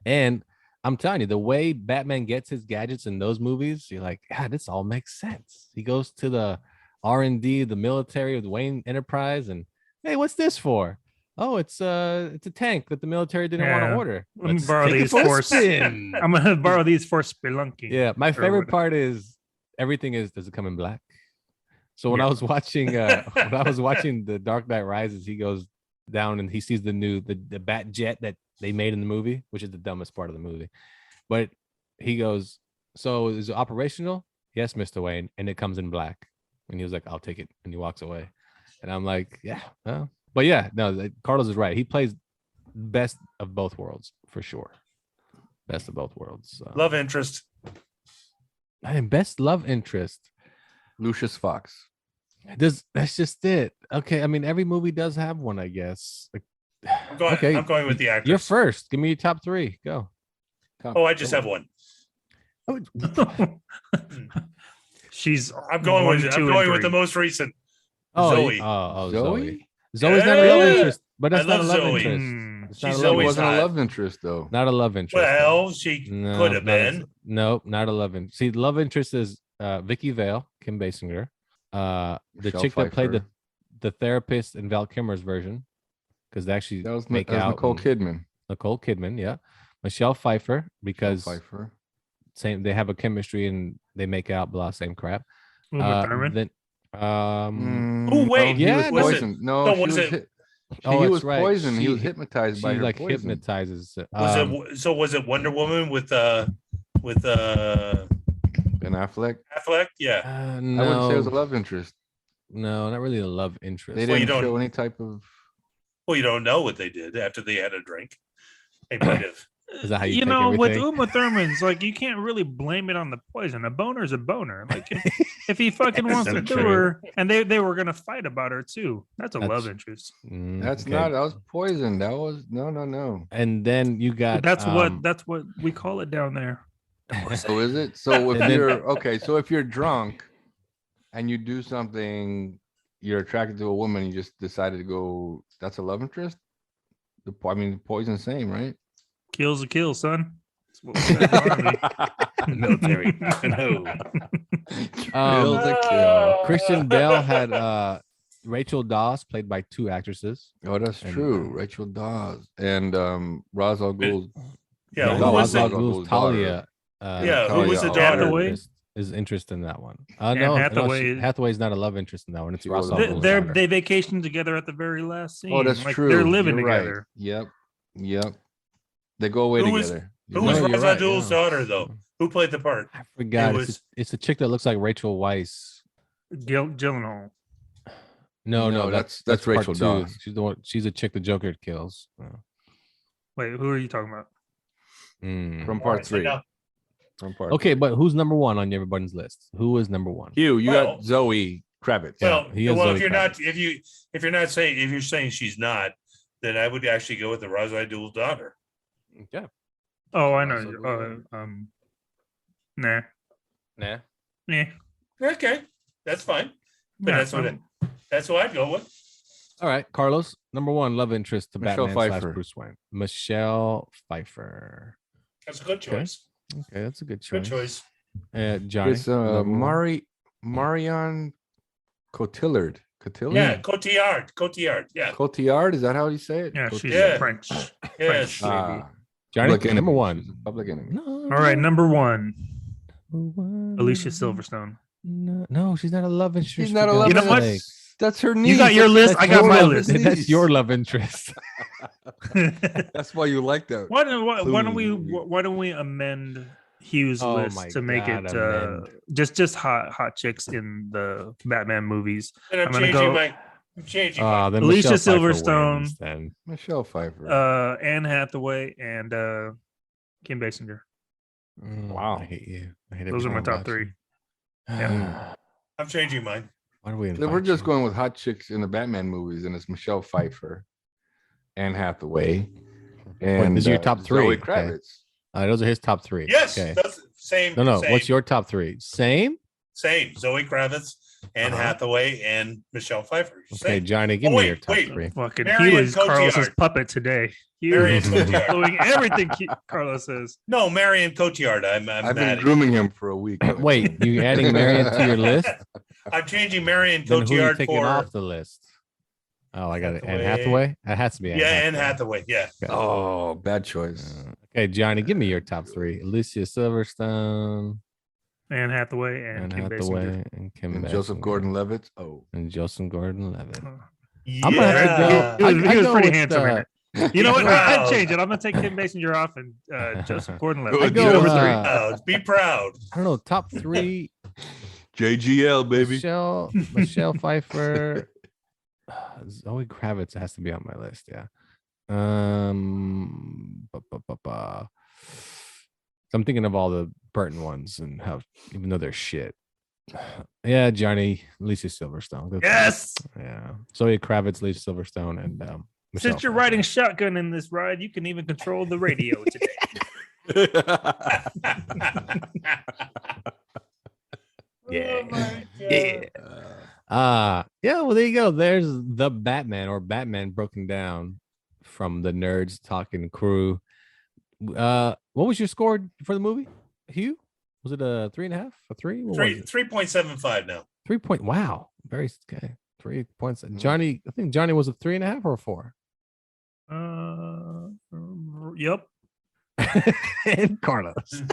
And I'm telling you, the way Batman gets his gadgets in those movies, you're like, God, this all makes sense. He goes to the R&D, the military of the Wayne Enterprise, and hey, what's this for? Oh, it's a tank that the military didn't want to order. Let me borrow these for spin. I'm gonna borrow these for spelunking. Yeah, my favorite part is everything does it come in black? So when I was watching the Dark Knight Rises, he goes down and he sees the bat jet that they made in the movie, which is the dumbest part of the movie. But he goes, "So is it operational?" "Yes, Mr. Wayne," and it comes in black. And he was like, "I'll take it," and he walks away. And I'm like, yeah, well. But yeah, no, Carlos is right. He plays best of both worlds for sure. Best of both worlds. Love interest. Best love interest. Lucius Fox. That's just it. Okay, I mean every movie does have one, I guess. I'm going with the actress. You're first. Give me your top three. Go. Oh, I just have one. I'm going with the most recent. Zoe. Zoe? Zoe's not a love interest, but that's not a love Zoe. interest. She wasn't a love interest though. Not a love interest. Well, she could have been. No, not a love interest. See, love interest is Vicky Vale, Kim Basinger, the Michelle chick that played Pfeiffer. the therapist in Val Kilmer's version, because they actually That was make out Nicole Kidman. Nicole Kidman, yeah. Michelle Pfeiffer, because Pfeiffer. same they have a chemistry and they make out, blah, same crap. Uma Thurman? Then, Oh wait, he was was it? poisoned. No, No, she was was it? hit. Oh, he that's was right. poisoned. He She- was hypnotized by she her like poison. hypnotizes. Was it Wonder Woman with Ben Affleck. Affleck? Yeah. I wouldn't say it was a love interest. No, not really a love interest. They Well, you didn't don't- show any type of. Well, you don't know what they did after they had a drink. They might have. Is that how you You take know, with everything? Uma Thurman's, like, you can't really blame it on the poison. A boner's a boner. Like, if he fucking wants to do her, and they were gonna fight about her too. That's a love interest. That's okay. not. That was poison. That was no. And then you got That's what we call it down there. So is it? So if And then- you're okay, so if you're drunk and you do something, you're attracted to a woman, you just decided to go. That's a love interest. The poison, same, right? Kill's a kill, son. That's what we said in the army. military. No. Kills a kill. Christian Bale had Rachel Dawes, played by two actresses. Oh, that's And, true. Rachel Dawes and Ra's al Ghul. Yeah, no, who was Ra's al it? Ghul's Talia. Yeah, who was the Talia. daughter? Hathaway? Is interest in that one. And No, Hathaway- Hathaway's not a love interest in that one. It's She Ra's al wasn't. Ghul's They daughter. they vacation together at the very last scene. Oh, that's Like, true. They're living You're right. together. Yep. They go away Who was- together. Who was No, you're Ra's right, al Ghul's yeah. daughter, though? Who played the part? I forgot. It It's, was- it's a chick that looks like Rachel Weisz. Gyllenhaal. No, that's part Rachel two. Dawes. She's the one. She's a chick the Joker kills. Wait, who are you talking about? Mm. From All part right, so three. now- From part. Okay, three. but who's number one on everybody's list? Who is number one? Hugh, you Well- got Zoe Kravitz. Well, he is well, Zoe if you're Kravitz. if you're saying she's not, then I would actually go with the Ra's al Ghul's daughter. Yeah. Oh, I Ra's know. al Nah. Nah. Yeah. Okay, that's fine. But Yeah, that's what I'd go with. All right, Carlos, number one love interest to Michelle Batman Pfeiffer. slash Bruce Wayne. Michelle Pfeiffer. That's a good choice. Okay, that's a good Good choice. choice. Johnny. It's Marion Cotillard. Yeah, Cotillard. Yeah. Cotillard, is that how you say it? Yeah, she's Yeah. French. Yes. Johnny, Public number Enemy. one. She's a Public Enemy. All right, number one, Alicia Silverstone. No, she's not a love interest. She's not a for love You know God's what? sake. That's her niece. You got your list. I got your my love- list. That's your love interest. That's why you like that. Why don't we amend Hugh's Oh list my to make God, it amend. just hot chicks in the Batman movies? And I'm gonna changing go- my. I'm changing. my Then Alicia Michelle Pfeiffer Silverstone. wins, then. Michelle Pfeiffer. Anne Hathaway and Kim Basinger. Wow. I hate you. I hate Those are my everything top about you. three. Yeah. I'm changing mine. Why do we? So we're invite just you? going with hot chicks in the Batman movies, and it's Michelle Pfeiffer, Anne Hathaway, and these are your top three. Zoe Okay. Kravitz. Those are his top three. Yes, Okay. that's same. No. Same, What's your top three? Same. same? Zoe Kravitz, Anne Hathaway, and Michelle Pfeiffer. Okay, Same. Johnny, give Oh, me your wait, top wait. three. Fucking Marion Hugh is Carlos's Cotillard. puppet today. Hugh Marion is Cotillard. doing everything Carlos says. No, Marion Cotillard. I'm I've mad been at you. grooming him for a week. Wait, you adding Marion to your list? I'm changing Marion Then who are you Cotillard taking for. off the list? Oh, I got it. Anne Hathaway. Hathaway. That has to be. Yeah, Anne Hathaway. Yeah. Okay. Oh, bad choice. Okay, Johnny, give me your top three. Alicia Silverstone, Anne Hathaway and Anne Kim Hathaway, Basinger. and Kim And Joseph Basinger. Gordon-Levitt. Oh, And Joseph Gordon-Levitt. Yeah. I'm gonna have to go. He was, I he was go pretty with, handsome in it. You know what? Proud. I'd change it. I'm gonna take Kim Basinger off and Joseph Gordon-Levitt. I go, Number three. Proud. Be proud. I don't know. Top three. JGL, baby. Michelle Pfeiffer. Zoe Kravitz has to be on my list. Yeah. So I'm thinking of all the Burton ones and how, even though they're shit. Yeah, Johnny, Alicia Silverstone. Good Yes. call. Yeah. Zoe Kravitz, Alicia Silverstone, and Michelle Since you're Pfeiffer. riding shotgun in this ride, you can even control the radio today. Yeah. Yeah. Well, there you go. There's the Batman, or Batman broken down, from the Nerds Talking crew. What was your score for the movie, Hugh? Was it a 3.5? A 3? What was it? 3.75 now. 3 point. Wow. Very okay. 3 points. Johnny, I think Johnny was a 3.5 or a 4. Yep. And Carlos.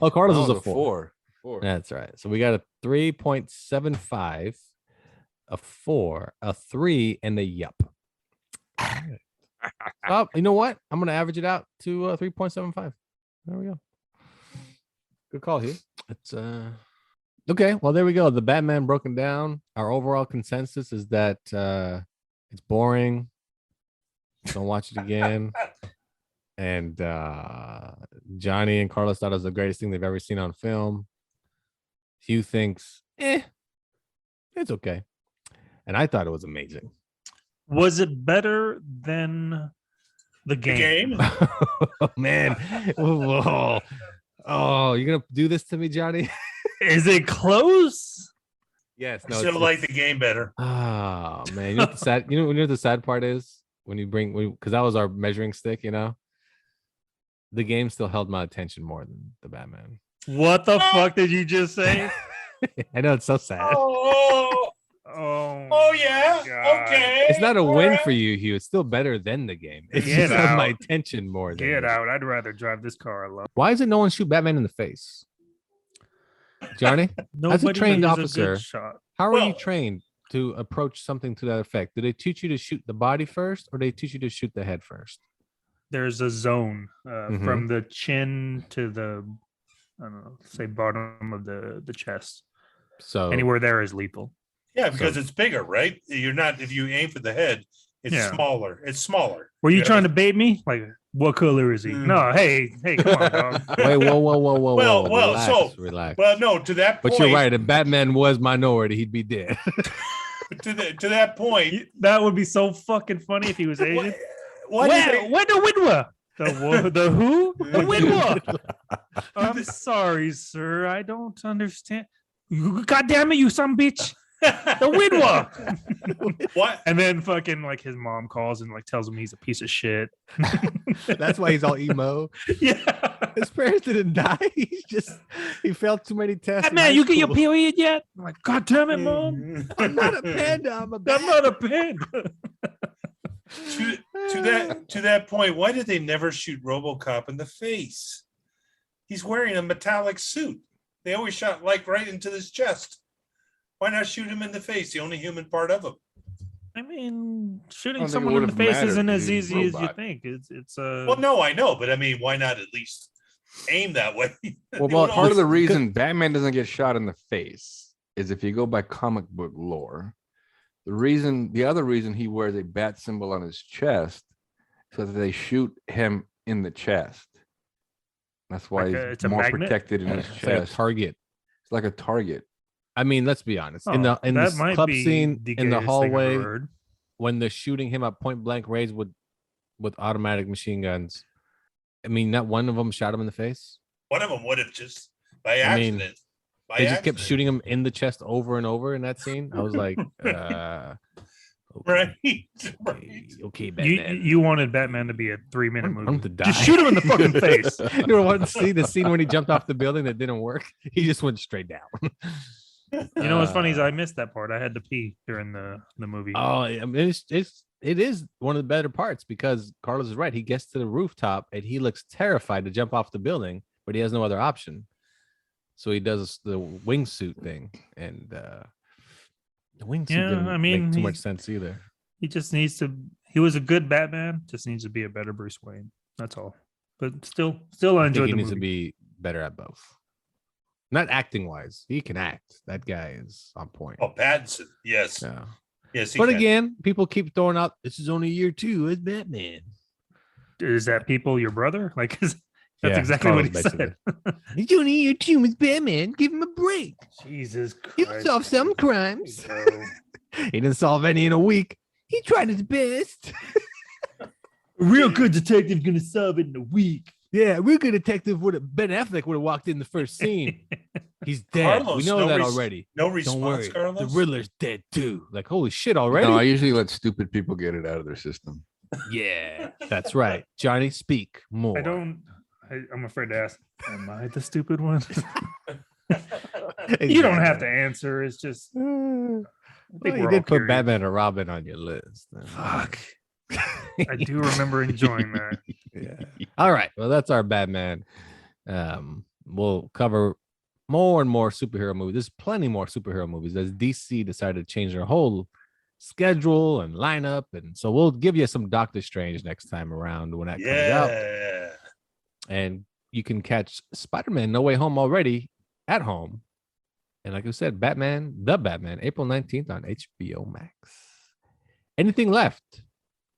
Oh, Carlos was a 4. 4. That's right. So we got a 3.75, a 4, a 3, and a yup. Oh, you know what? I'm gonna average it out to 3.75. There we go. Good call, Hugh. It's okay. Well, there we go. The Batman broken down. Our overall consensus is that it's boring. Don't watch it again. And Johnny and Carlos thought it was the greatest thing they've ever seen on film. Hugh thinks, it's okay. And I thought it was amazing. Was it better than the game? Oh, man. Whoa. Oh, you're going to do this to me, Johnny? Is it close? Yes. I No, still like the game better. Oh, man. You know what the sad, you know what the sad part is? When you bring, because that was our measuring stick, you know? The game still held my attention more than the Batman. What the fuck did you just say? I know, it's so sad. Oh yeah. God. Okay. It's not a win for you, Hugh. It's still better than the game. It's Get just held my out. attention more than Get it. out. I'd rather drive this car alone. Why is it no one shoot Batman in the face? Johnny, as a Nobody trained uses a good officer, shot. how are you Well- trained to approach something to that effect? Do they teach you to shoot the body first, or do they teach you to shoot the head first? There's a zone Mhm. from the chin to the, I don't know, say bottom of the chest. So Anywhere there is lethal. Yeah, because it's bigger, right? You're not, if you aim for the head, it's Yeah. smaller. It's smaller. Were you Yeah. trying to bait me? Like, what color is he? No, hey, come on, dog. wait, whoa, Well, relax, so- relax. Well, no, to that point. But you're right. If Batman was minority, he'd be dead. To that point. That would be so fucking funny if he was Asian. What is it? Where the Widwa? The who? The Widwa. I'm sorry, sir. I don't understand. God damn it, you some bitch. The Widwa. What? And then fucking like his mom calls and like tells him he's a piece of shit. That's why he's all emo. Yeah. His parents didn't die. He failed too many tests. in Man, high you get your school. period yet? I'm like, God damn it, Mom. I'm not a panda. I'm not a panda. To that point, why did they never shoot RoboCop in the face? He's wearing a metallic suit. They always shot like right into his chest. Why not shoot him in the face? The only human part of him. I mean, shooting think it someone in the would've face mattered isn't as because he's a easy as you robot. think. It's Well, no, I know, but I mean, why not at least aim that way? Well, part of the reason Batman doesn't get shot in the face is if you go by comic book lore, the other reason he wears a bat symbol on his chest so that they shoot him in the chest. That's why Like he's it's a more magnet? protected in his It's like a chest. target. It's like a target. I mean, let's be honest. Oh, in that this might club be scene the in the gayest thing I've hallway, ever heard. when they're shooting him at point blank range with automatic machine guns, I mean, not one of them shot him in the face. One of them would have just by I mean, accident. They just kept shooting him in the chest over and over in that scene. I was like, okay, Right. okay, Batman. You wanted Batman to be a 3-minute movie. I'm to die. Just shoot him in the fucking face. You want to see the scene when he jumped off the building that didn't work? He just went straight down. You know what's funny is I missed that part. I had to pee during the movie. Oh, I mean, it is one of the better parts because Carlos is right. He gets to the rooftop and he looks terrified to jump off the building, but he has no other option. So he does the wingsuit thing, and the wingsuit didn't make too much sense either. He just needs to. He was a good Batman. Just needs to be a better Bruce Wayne. That's all. But still, I enjoyed He the needs movie. to be better at both. Not acting wise, he can act. That guy is on point. Oh, Pattinson. Yes. Yeah. Yes. But again, people keep throwing out. This is only year 2 as Batman. Is that people your brother? Like, that's Yeah, exactly what he basically. said. He's only year 2 as Batman. Give him a break. Jesus Christ. He'll solve some crimes. He didn't solve any in a week. He tried his best. A real good detective gonna solve it in a week. Yeah, a real good detective Ben Affleck would have walked in the first scene. He's dead. Carlos, we know no that res- already. no Don't response, worry. Carlos? The Riddler's dead too. Like, holy shit already? No, I usually let stupid people get it out of their system. Yeah, that's right. Johnny, speak more. I'm afraid to ask. Am I the stupid one? You don't have to answer. It's just. I think Well, you we're all did put curious. Batman and Robin on your list. Fuck. I do remember enjoying that. Yeah. All right. Well, that's our Batman. We'll cover more and more superhero movies. There's plenty more superhero movies as DC decided to change their whole schedule and lineup. And so we'll give you some Doctor Strange next time around when that comes out. Yeah. And you can catch Spider-Man No Way Home already at home. And like I said, The Batman, April 19th on HBO Max. Anything left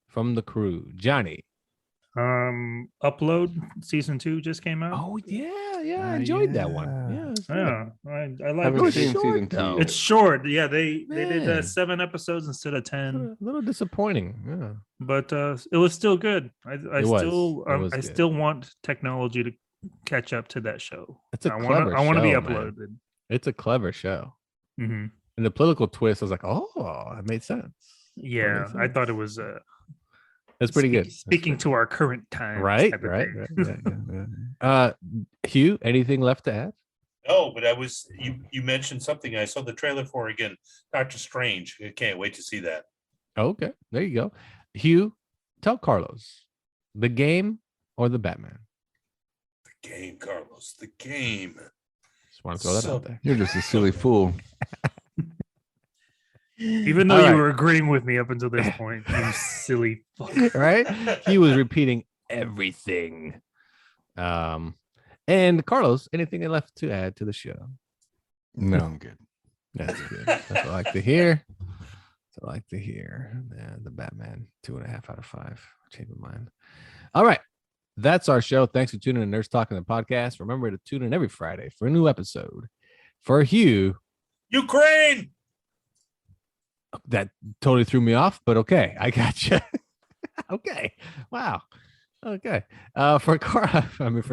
from the crew? Johnny. Upload season 2 just came out. Oh yeah, I enjoyed that one. Yeah, it was good. Yeah, I like Haven't it. seen short, season 2 though. yet. It's short. Yeah, they did Man. 7 episodes instead of 10, A little disappointing. Yeah. but it was still good. I It was. It was I good. still want technology to catch up to that show. It's a I clever want to be show, man. uploaded. It's a clever show. Mhm. And the political twist, I was like, oh, that made sense. Yeah, makes I sense. thought it was That's pretty good. That's Speaking to our current time, right, right. Yeah. Hugh, anything left to add? No, but you mentioned something. I saw the trailer for again. Doctor Strange. I can't wait to see that. Okay, there you go. Hugh, tell Carlos, the game or the Batman? The game, Carlos. The game. Just want to throw that So- out there. You're just a silly fool. Even though All you right. were agreeing with me up until this point, you silly fuck. Right? He was repeating everything. And Carlos, anything left to add to the show? No, I'm good. That's good. That's what I like to hear. That's what I like to hear. Yeah, the Batman, 2.5 out of 5. Change my mind. All right. That's our show. Thanks for tuning in to Nurse Talking the podcast. Remember to tune in every Friday for a new episode. For Hugh, Ukraine. that totally threw me off, but okay, I got you. Okay, wow. Okay, for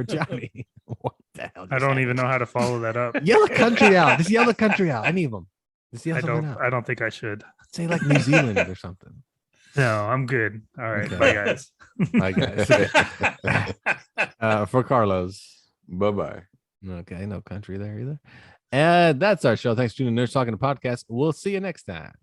Johnny, what the hell? I don't even know how to follow that up. Yell a country out. Just yell a country out. Any of them. Just yell I something out. don't think I should. Say like New Zealand or something. No, I'm good. All right. Okay. Bye, guys. Bye, guys. For Carlos. Bye-bye. Okay, no country there either. And that's our show. Thanks for tuning in to Nurse Talking to Podcast. We'll see you next time.